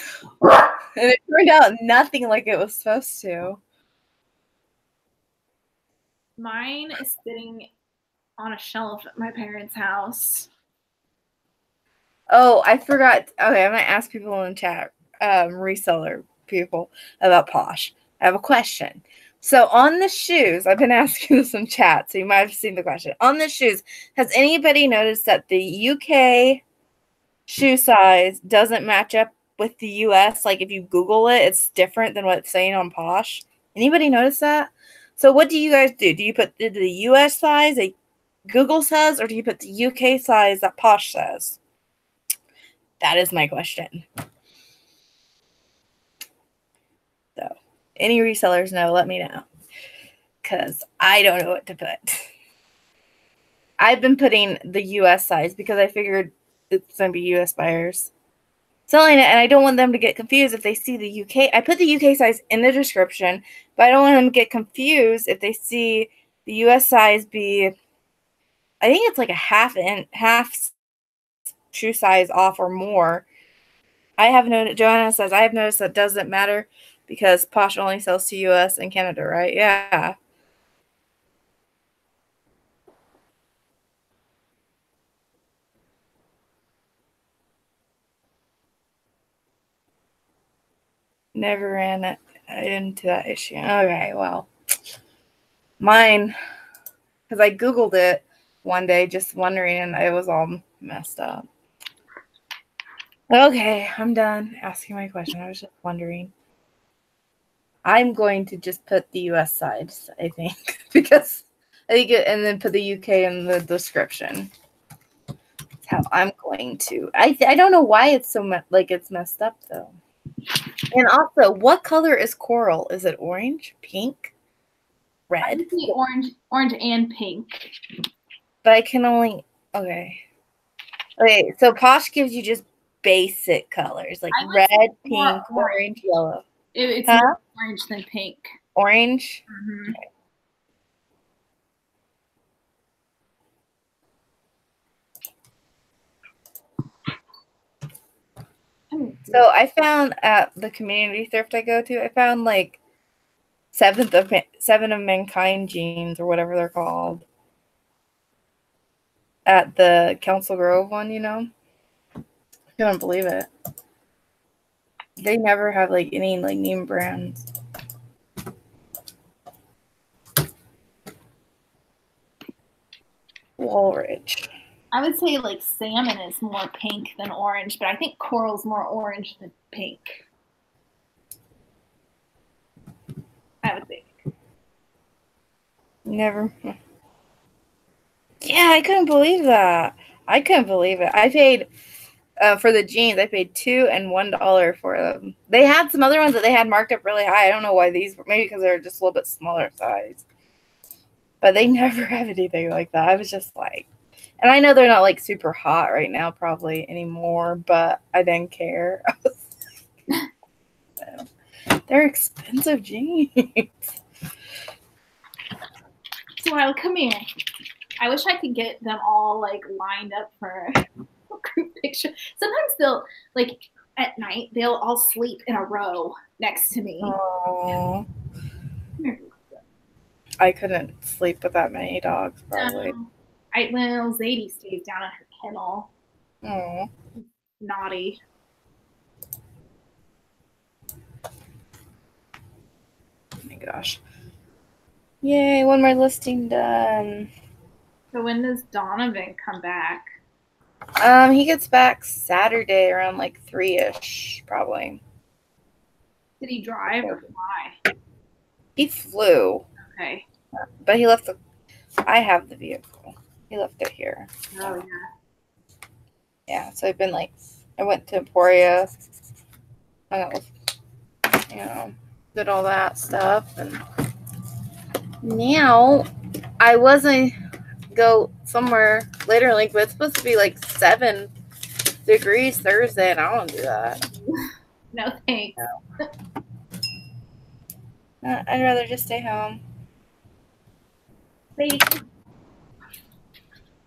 it turned out nothing like it was supposed to. Mine is sitting on a shelf at my parents' house. Oh, I forgot. Okay, I'm gonna ask people in the chat, reseller people, about Posh. I have a question. So on the shoes, I've been asking this in chat, so you might have seen the question. On the shoes, has anybody noticed that the UK shoe size doesn't match up with the US? Like if you Google it, it's different than what it's saying on Posh. Anybody notice that? So what do you guys do? Do you put the US size that Google says, or do you put the UK size that Posh says? That is my question. So, any resellers know, let me know. Because I don't know what to put. I've been putting the US size because I figured it's going to be US buyers selling it, and I don't want them to get confused if they see the UK. I put the UK size in the description, but I don't want them to get confused if they see the US size be, I think it's like a half shoe size off or more. I have noticed, Joanna says, I have noticed that doesn't matter because Posh only sells to US and Canada, right? Yeah. never ran into that issue. Okay, well, mine, because I Googled it one day just wondering, and it was all messed up. Okay, I'm done asking my question. I was just wondering. I'm going to just put the US side, I think, because I think it, and then put the UK in the description. That's how I'm going to. I don't know why it's so like it's messed up though. And also, what color is coral? Is it orange, pink, red? Orange and pink. But I can only okay. Okay, so Posh gives you just basic colors like red, pink, orange, yellow. It's more orange than pink. Orange? Mm-hmm. Okay. So I found at the community thrift I go to, I found like Seven of Mankind jeans or whatever they're called at the Council Grove one, you know? I couldn't believe it. They never have like any like name brands. Woolridge. I would say like salmon is more pink than orange, but I think coral's more orange than pink. I would think. Never. Yeah, I couldn't believe that. I couldn't believe it. I paid for the jeans. I paid $2 and $1 for them. They had some other ones that they had marked up really high. I don't know why these were. Maybe because they're just a little bit smaller size. But they never have anything like that. I was just like, and I know they're not like super hot right now, probably anymore. But I didn't care. I was like, they're expensive jeans. So come here. I wish I could get them all like lined up for a group picture. Sometimes they'll like at night they'll all sleep in a row next to me. Aww. I couldn't sleep with that many dogs, probably. Well, Zadie stays down in her kennel. Aww. Naughty. Oh my gosh. Yay, one more listing done. So when does Donovan come back? He gets back Saturday around like 3-ish, probably. Did he drive or fly? He flew. Okay. But he left I have the vehicle. He left it here. Oh yeah. Yeah, so I've been like, I went to Emporia, hung out with, did all that stuff, and now I wasn't go somewhere later in the week, but it's supposed to be like 7 degrees Thursday, and I don't do that. No thanks. No. I'd rather just stay home.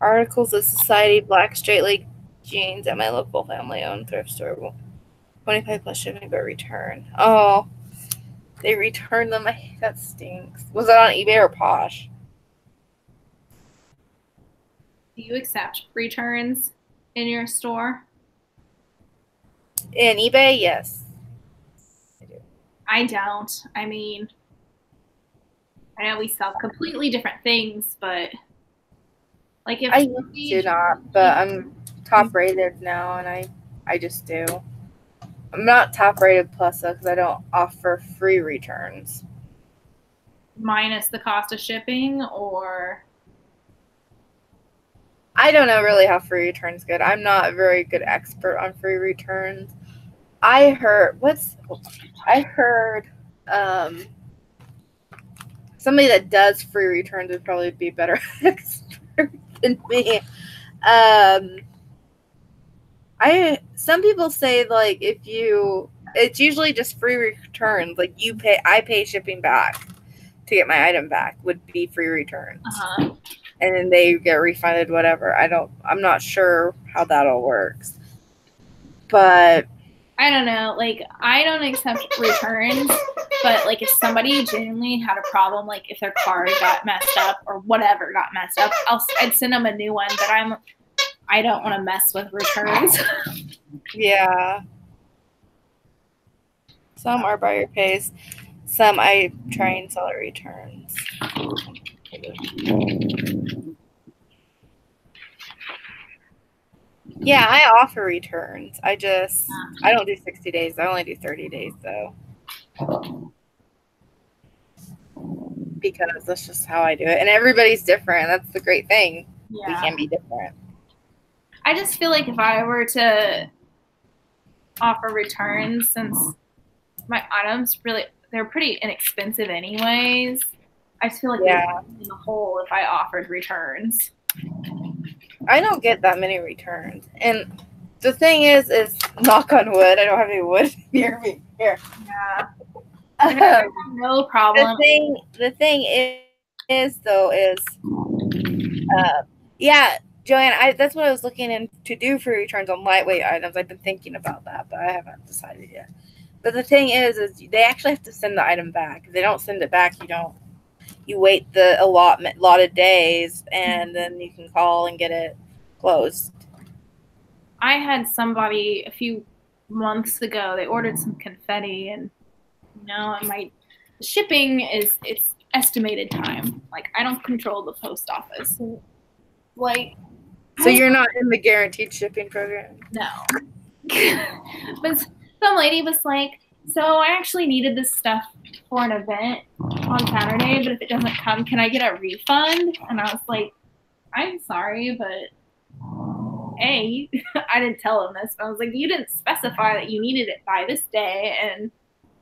Articles of Society black straight leg jeans at my local family-owned thrift store. 25 plus shipping, but return. Oh, they returned them. That stinks. Was that on eBay or Posh? Do you accept returns in your store? In eBay, yes. I do. I don't. I mean, I know we sell completely different things, but like if I used to not, but I'm top rated now, and I just do. I'm not top rated plus though, because I don't offer free returns. Minus the cost of shipping, or I don't know really how free returns good. I'm not a very good expert on free returns. I heard somebody that does free returns would probably be better expert than me. Some people say like it's usually just free returns. Like I pay shipping back to get my item back would be free returns. Uh-huh. And then they get refunded whatever. I'm not sure how that all works. But I don't know. Like, I don't accept returns, but like if somebody genuinely had a problem, like if their car got messed up or whatever got messed up, I'd send them a new one. But I don't want to mess with returns. Yeah. Some are buyer pays. Some I try and sell at returns. Yeah, I offer returns. I don't do 60 days. I only do 30 days though. Because that's just how I do it. And everybody's different. That's the great thing. Yeah. We can be different. I just feel like if I were to offer returns, since my items they're pretty inexpensive anyways, I just feel like in the hole if I offered returns. I don't get that many returns. And the thing is knock on wood, I don't have any wood near me here. Yeah. I have no problem. The thing is yeah, Joanne, that's what I was looking in to do for returns on lightweight items. I've been thinking about that, but I haven't decided yet. But the thing is they actually have to send the item back. If they don't send it back, you wait the allotted days, and then you can call and get it closed. I had somebody a few months ago, they ordered some confetti, and shipping it's estimated time. Like, I don't control the post office. So you're not in the guaranteed shipping program? No. But some lady was like, so I actually needed this stuff for an event on Saturday, but if it doesn't come, can I get a refund? And I was like, I'm sorry, but I didn't tell him this, but I was like, you didn't specify that you needed it by this day, and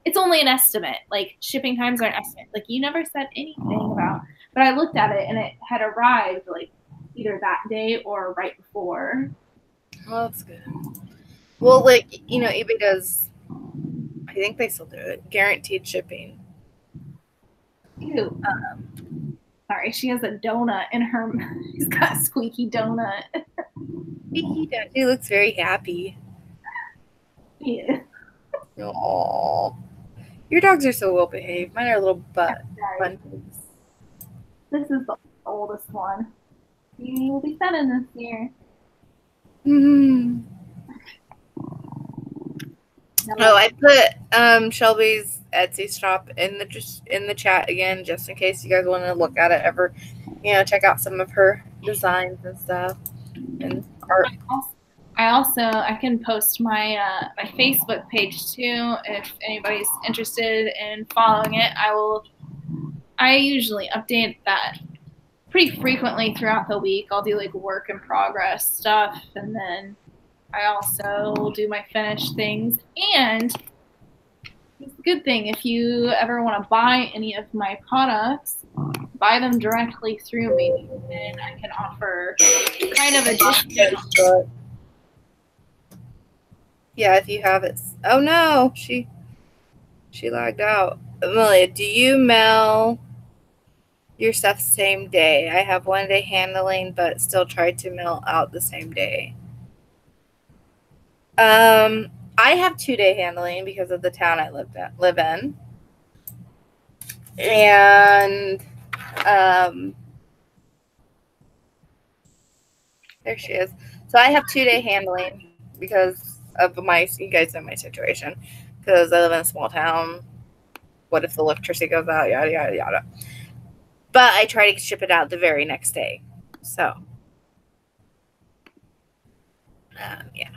it's only an estimate. Like, shipping times are an estimate. Like, you never said anything about, but I looked at it and it had arrived like either that day or right before. Well, that's good. Well, like, eBay does, I think they still do it, guaranteed shipping. Ew. Sorry, she has a donut in her, she's got a squeaky donut. Squeaky donut. She looks very happy. Yeah. Aww. Your dogs are so well behaved. Mine are little butt bunnies. This is the oldest one. You will be 7 this year. Mm-hmm. Oh, I put Shelby's Etsy shop in the chat again, just in case you guys want to look at it ever. Check out some of her designs and stuff and art. I can post my my Facebook page too if anybody's interested in following it. I usually update that pretty frequently throughout the week. I'll do like work in progress stuff, and then I also will do my finished things. And it's a good thing if you ever want to buy any of my products, buy them directly through me, and I can offer kind of a discount. Yeah, if you have it. Oh no, she lagged out. Amelia, do you mail your stuff same day? I have 1 day handling, but still try to mail out the same day. I have 2 day handling because of the town I live in. And there she is. So I have 2 day handling because of you guys know my situation. Because I live in a small town. What if the electricity goes out? Yada, yada, yada. But I try to ship it out the very next day. So, yeah.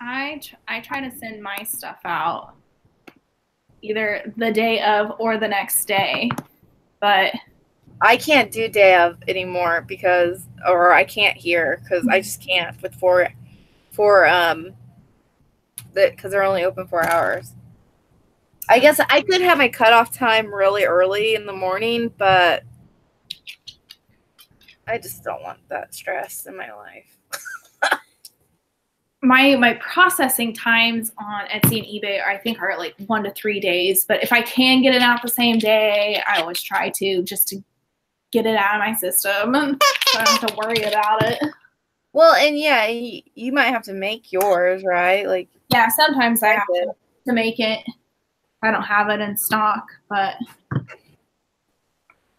I try to send my stuff out either the day of or the next day. But I can't do day of anymore because I can't here because I just can't with because they're only open 4 hours. I guess I could have my cutoff time really early in the morning, but I just don't want that stress in my life. My processing times on Etsy and eBay I think are like 1 to 3 days, but if I can get it out the same day, I always try to, just to get it out of my system and so I don't have to worry about it. Well, and yeah, you might have to make yours, right? Like, yeah, sometimes I have to make it. I don't have it in stock, but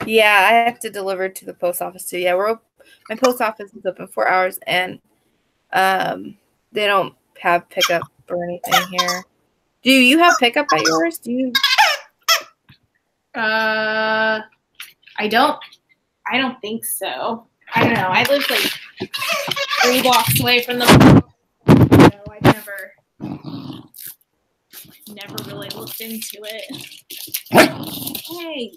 yeah, I have to deliver it to the post office too. Yeah, my post office is open 4 hours, and they don't have pickup or anything here. Do you have pickup at yours? Do you? I don't think so. I don't know. I live like 3 blocks away from the. So I never really looked into it. Hey,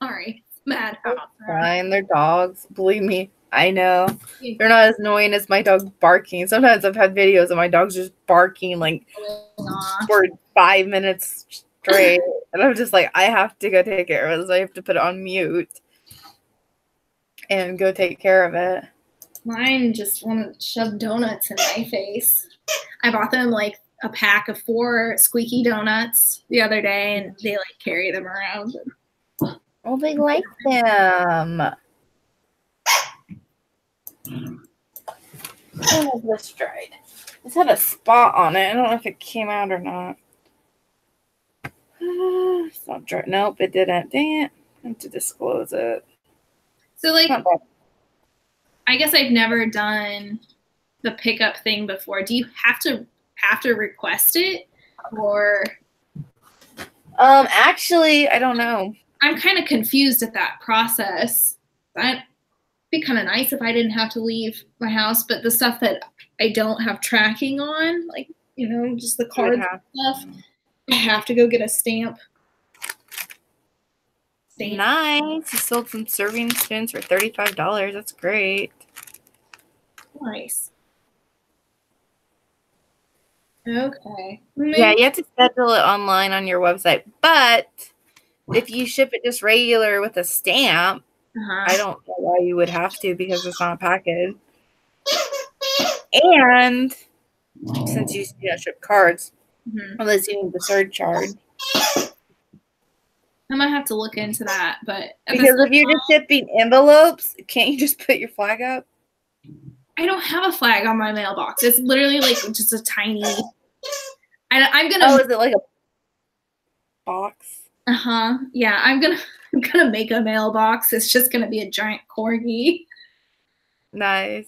sorry, mad house. Fine, they're dogs. Believe me, I know. They're not as annoying as my dog barking. Sometimes I've had videos of my dogs just barking like for 5 minutes straight, and I'm just like, I have to go take care of it. So I have to put it on mute and go take care of it. Mine just want to shove donuts in my face. I bought them like a pack of 4 squeaky donuts the other day, and they like carry them around. Oh, they like them. How is this dried? This had a spot on it. I don't know if it came out or not. It's not dry. Nope, it didn't. Dang it. I have to disclose it. So, like, I guess I've never done the pickup thing before. Do you have to request it, or? Actually, I don't know. I'm kind of confused at that process. That'd be kind of nice if I didn't have to leave my house, but the stuff that I don't have tracking on, like, you know, just the cards and stuff, I have to go get a stamp. Nice. You sold some serving spoons for $35. That's great. Nice. Okay. Yeah, you have to schedule it online on your website, but if you ship it just regular with a stamp, I don't know why you would have to, because it's not a package. And since you ship cards, unless you need the surcharge. I might have to look into that, but because if you're just shipping envelopes, can't you just put your flag up? I don't have a flag on my mailbox. It's literally like just a tiny. I'm gonna. Oh, is it like a box? Yeah, I'm gonna make a mailbox. It's just gonna be a giant corgi. Nice.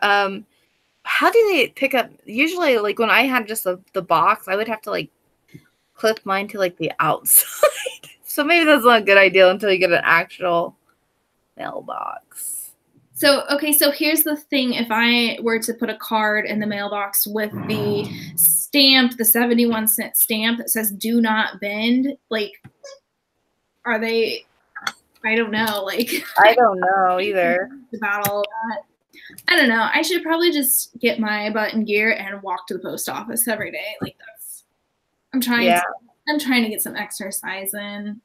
How do they pick up? Usually, like when I had just the box, I would have to like clip mine to like the outside. So maybe that's not a good idea until you get an actual mailbox. So, okay, so here's the thing. If I were to put a card in the mailbox with the stamp, the 71-cent stamp that says "Do not bend," like, are they? I don't know. Like, I don't know either about all that. I don't know. I should probably just get my butt in gear and walk to the post office every day. Like, that's. I'm trying to get some exercise in.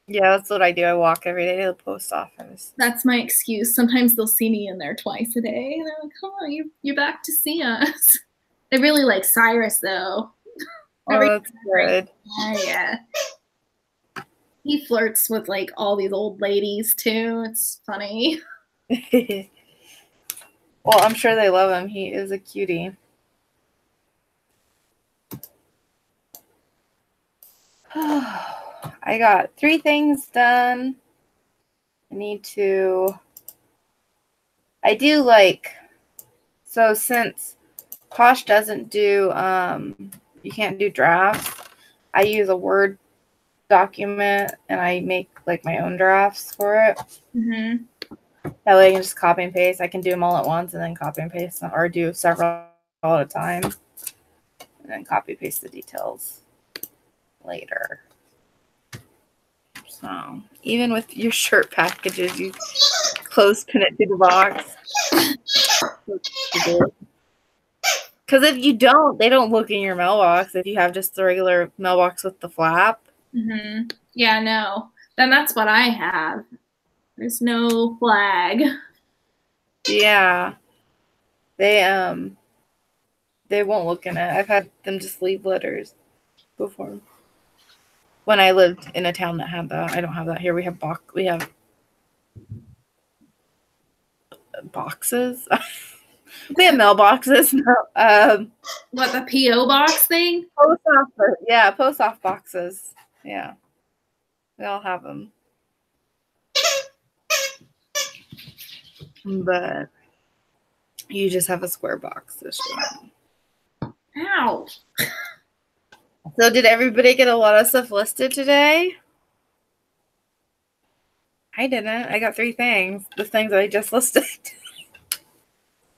Yeah, that's what I do. I walk every day to the post office. That's my excuse. Sometimes they'll see me in there twice a day. And they're like, "Oh, you're back to see us." They really like Cyrus, though. Oh, that's good. Yeah. He flirts with like all these old ladies too. It's funny. Well, I'm sure they love him. He is a cutie. I got 3 things done. I do like, so since Posh doesn't do, you can't do drafts, I use a Word document and I make like my own drafts for it. That way I can just copy and paste. I can do them all at once and then copy and paste, or do several at a time and then copy and paste the details later. So even with your shirt packages, you close pin it to the box. Because if you don't, they don't look in your mailbox if you have just the regular mailbox with the flap. Yeah, no. Then that's what I have. There's no flag. Yeah. They won't look in it. I've had them just leave letters before. When I lived in a town that had that. I don't have that here. We have boxes. We have mailboxes. What, the P.O. box thing? Post office. Yeah, post office boxes. Yeah. We all have them. But You just have a square box this year. Ow. So did everybody get a lot of stuff listed today? I didn't. I got 3 things. The things I just listed.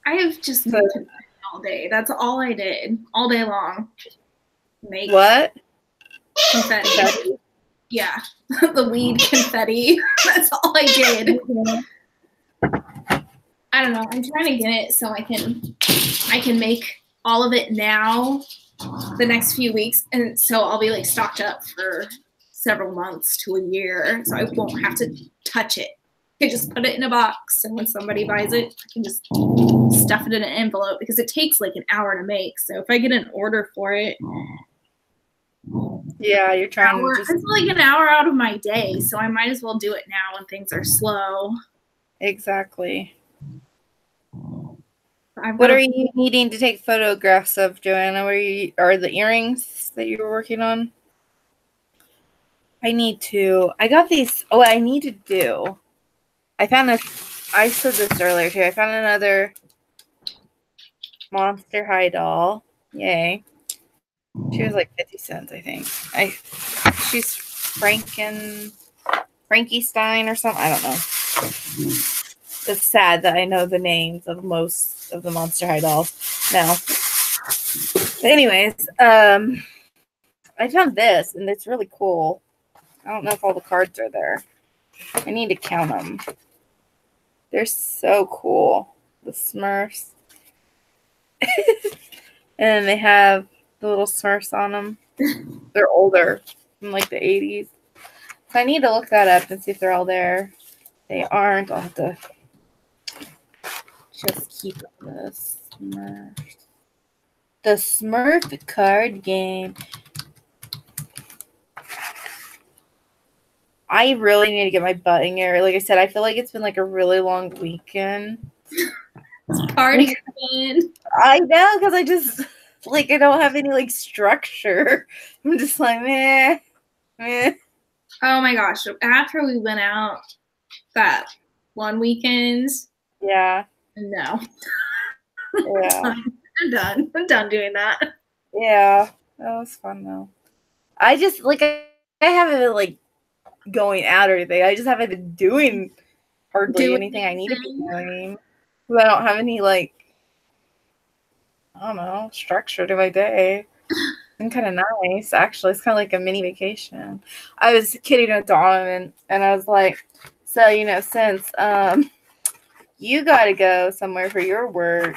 I have just made confetti all day. That's all I did all day long. Make what? Confetti. Yeah, the weed confetti. That's all I did. I don't know. I'm trying to get it so I can make all of it now the next few weeks, and so I'll be like stocked up for several months to a year, so I won't have to touch it. I just put it in a box, and when somebody buys it, I can just stuff it in an envelope because it takes like an hour to make. So if I get an order for it, yeah, you're trying to just... It's like an hour out of my day, so I might as well do it now when things are slow. Exactly. What are you needing to take photographs of, Joanna? Are the earrings that you were working on? I got these. Oh, I need to do. I said this earlier too. I found another Monster High doll. Yay. She was like 50 cents, I think. She's Frankenstein or something. I don't know. It's sad that I know the names of most of the Monster High dolls now. But anyways, I found this, and it's really cool. I don't know if all the cards are there. I need to count them. They're so cool. The Smurfs. And they have the little Smurfs on them. They're older, from like the 80s. So I need to look that up and see if they're all there. They aren't. I'll have to just keep the Smurfs. The Smurf card game. I really need to get my butt in here. Like I said, I feel like it's been like a really long weekend. It's party weekend. I know, because I just I don't have any like structure. I'm just like meh. Oh my gosh! After we went out that one weekend, yeah, no, yeah, I'm done. I'm done doing that. Yeah, that was fun though. I just I haven't been like going out or anything. I just haven't been doing hardly anything I need to be doing. I don't have any I don't know, structure to my day. It's been kind of nice, actually. It's kind of like a mini vacation. I was kidding with Donovan, and I was like, so, since you got to go somewhere for your work,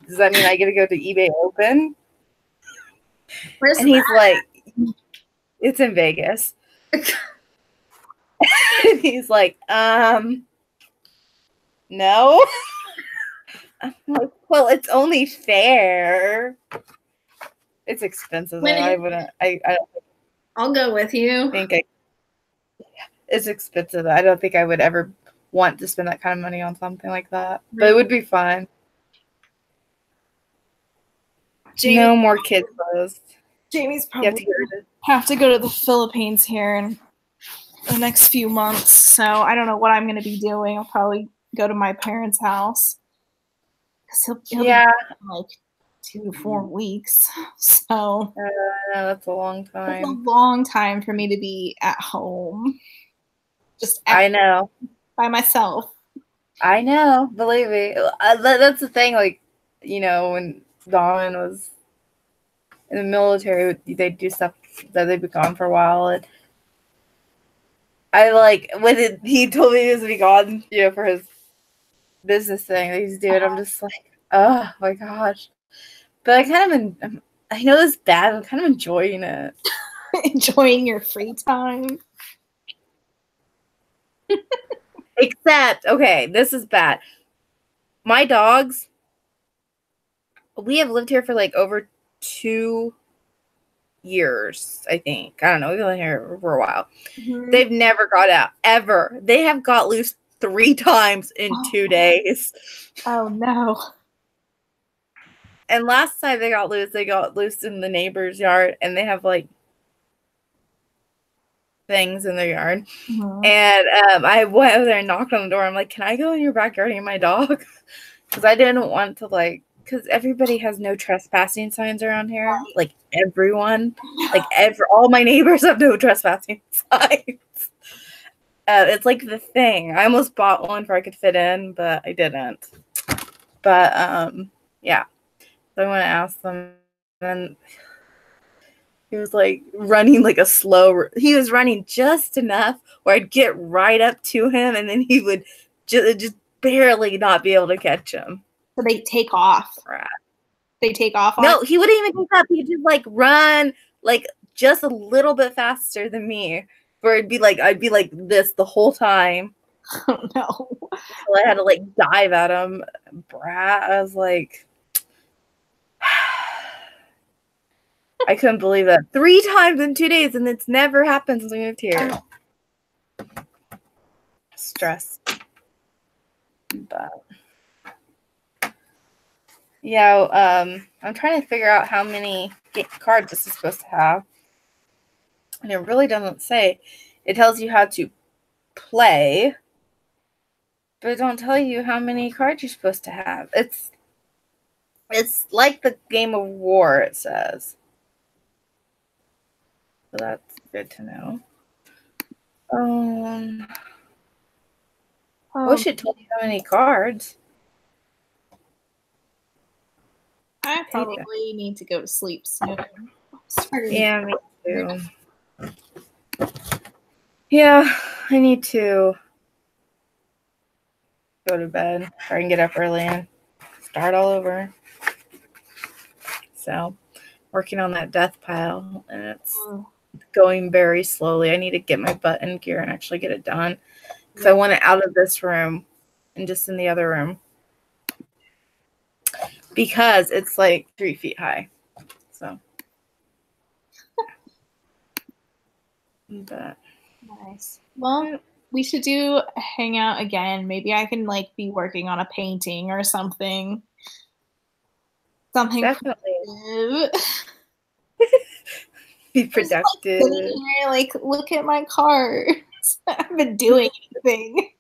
does that mean I get to go to eBay Open? Where's and he's like, it's in Vegas. And he's like, no. I'm like, well, it's only fair. It's expensive though. I wouldn't. I'll go with you. It's expensive. I don't think I would ever want to spend that kind of money on something like that. But it would be fun. No more kids clothes. Jamie's probably have to go to the Philippines here in the next few months. So I don't know what I'm going to be doing. I'll probably go to my parents' house. He'll be like 2 to 4 weeks. So that's a long time. It's a long time for me to be at home. Just I know. By myself. I know. Believe me. That's the thing. When Dawn was in the military, they'd do stuff that they'd be gone for a while. And he told me he was going to be gone, for his business thing that he's doing. I'm just like, oh my gosh. But I know this is bad. I'm kind of enjoying it. Enjoying your free time. Except, okay, this is bad. My dogs, we have lived here for over 2 years, I think. I don't know. We've been here for a while. Mm-hmm. They've never got out, ever. They have got loose 3 times in 2 days. Oh, no. And last time they got loose in the neighbor's yard, and they have, things in their yard. Mm-hmm. And I went over there and knocked on the door. I'm like, can I go in your backyard and get my dog? because I didn't want to like, because everybody has no trespassing signs around here. Like everyone, like all my neighbors have no trespassing signs. It's like the thing. I almost bought one for I could fit in, but I didn't. But yeah. So I want to ask them, and he was like running like a slow. He was running just enough where I'd get right up to him, and then he would just barely not be able to catch him. So they take off. Right. They take off. No, he wouldn't even take up. He'd just like run like just a little bit faster than me. Where I'd be like this the whole time. Oh no! So I had to like dive at him, brat. I was like, I couldn't believe that 3 times in 2 days, and it's never happened since we moved here. Stress, but yeah, I'm trying to figure out how many cards this is supposed to have, and it really doesn't say. It tells you how to play, but it don't tell you how many cards you're supposed to have. It's like the game of war, it says. So that's good to know. I wish it told you how many cards. I probably need to go to sleep soon. Yeah, me too. Yeah, I need to go to bed. Try and get up early and start all over. So, working on that death pile, and it's going very slowly. I need to get my butt in gear and actually get it done. Because I want it out of this room and just in the other room. Because it's like 3 feet high. So. But. Nice. Well, we should do a hangout again. Maybe I can like be working on a painting or something. Something definitely. Be productive. Just, like, here, like, look at my cards. I haven't been doing anything.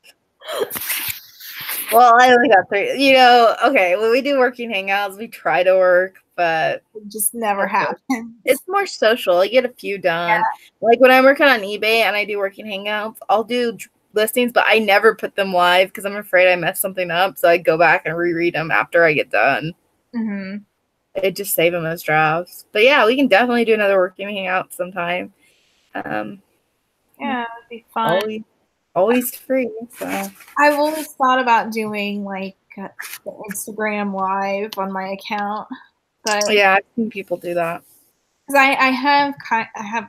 Well, I only got 3. You know, okay, when we do working hangouts, we try to work, but it just never happens. It's more social. I get a few done. Yeah. Like when I'm working on eBay and I do working hangouts, I'll do listings, but I never put them live because I'm afraid I messed something up. So I go back and reread them after I get done. Mm-hmm. I just save them as drafts. But yeah, we can definitely do another working hangout sometime. Yeah, it'd be fun. Always free. So I've always thought about doing like the Instagram live on my account, but yeah, I've seen people do that. Because I have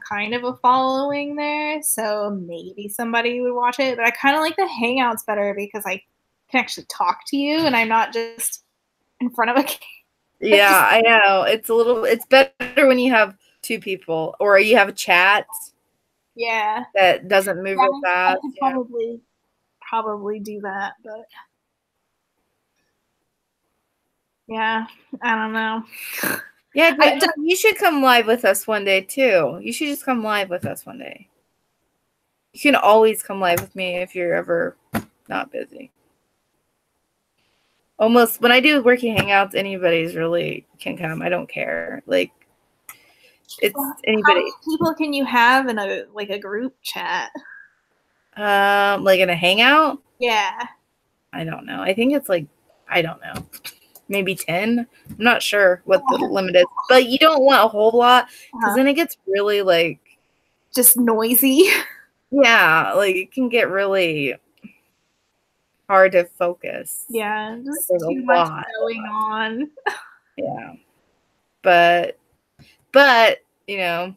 kind of a following there, so maybe somebody would watch it. But I kind of like the Hangouts better because I can actually talk to you, and I'm not just in front of a camera. Yeah, I know. It's better when you have 2 people or you have a chat. Yeah. That doesn't move real fast. I could probably do that, but yeah, I don't know. Yeah, you should come live with us one day too. You should just come live with us one day. You can always come live with me if you're ever not busy. Almost when I do working hangouts, anybody's really can come. I don't care. Like it's anybody. How many people can you have in a group chat? Like in a hangout? Yeah. I don't know. I think it's like I don't know. Maybe 10. I'm not sure what the limit is. But you don't want a whole lot because then it gets really like just noisy. Yeah, like it can get really hard to focus. Yeah, just too much going on. Yeah. But, you know,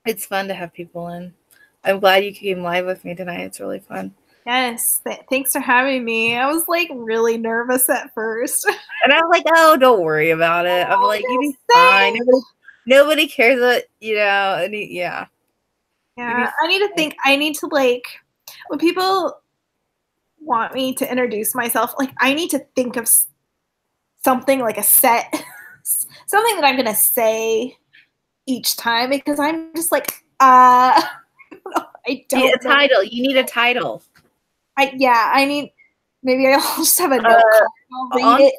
it's fun to have people in. I'm glad you came live with me tonight. It's really fun. Yes. Thanks for having me. I was like really nervous at first. And I was like, oh, don't worry about it. I'm like, you'll be fine. Nobody cares that, you know, yeah. Yeah, I need to like, when people want me to introduce myself, like I need to think of something like a set, something that I'm going to say each time because I'm just like, I don't know. A title. You need a title. Maybe I'll just have a note card I'll read it.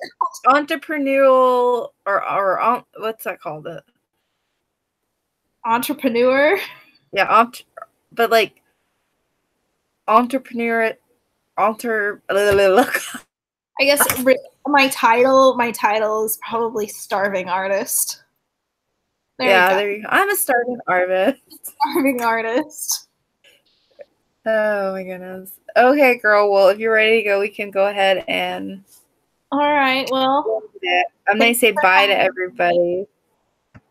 Entrepreneurial or what's that called? Entrepreneur. Yeah, but like entrepreneur, I guess my title is probably starving artist. There you go. I'm a starving artist. Starving artist. Oh my goodness. Okay, girl. Well, if you're ready to go, we can go ahead and. All right. Well, I'm going to say bye to everybody.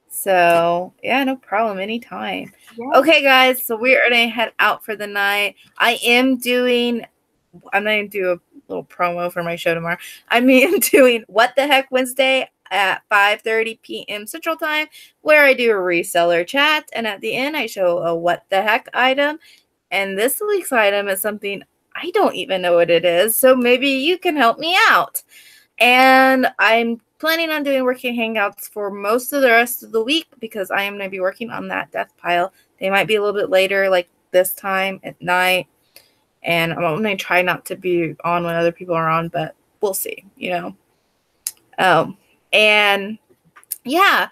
So, yeah, no problem. Anytime. Yeah. Okay, guys. So, we're going to head out for the night. I'm going to do a little promo for my show tomorrow. I'm doing What the Heck Wednesday at 5:30 p.m. Central Time, where I do a reseller chat. And at the end, I show a What the Heck item. And this week's item is something I don't even know what it is. So maybe you can help me out. And I'm planning on doing working hangouts for most of the rest of the week because I am going to be working on that death pile. They might be a little bit later, like this time at night. And I'm going to try not to be on when other people are on, but we'll see, And yeah,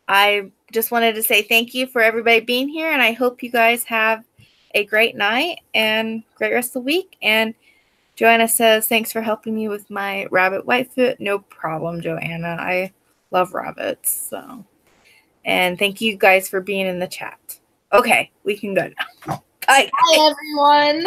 I just wanted to say thank you for everybody being here. And I hope you guys have a great night and great rest of the week. And Joanna says, thanks for helping me with my rabbit whitefoot. No problem, Joanna. I love rabbits. So, and thank you guys for being in the chat. Okay, we can go now. Bye, everyone.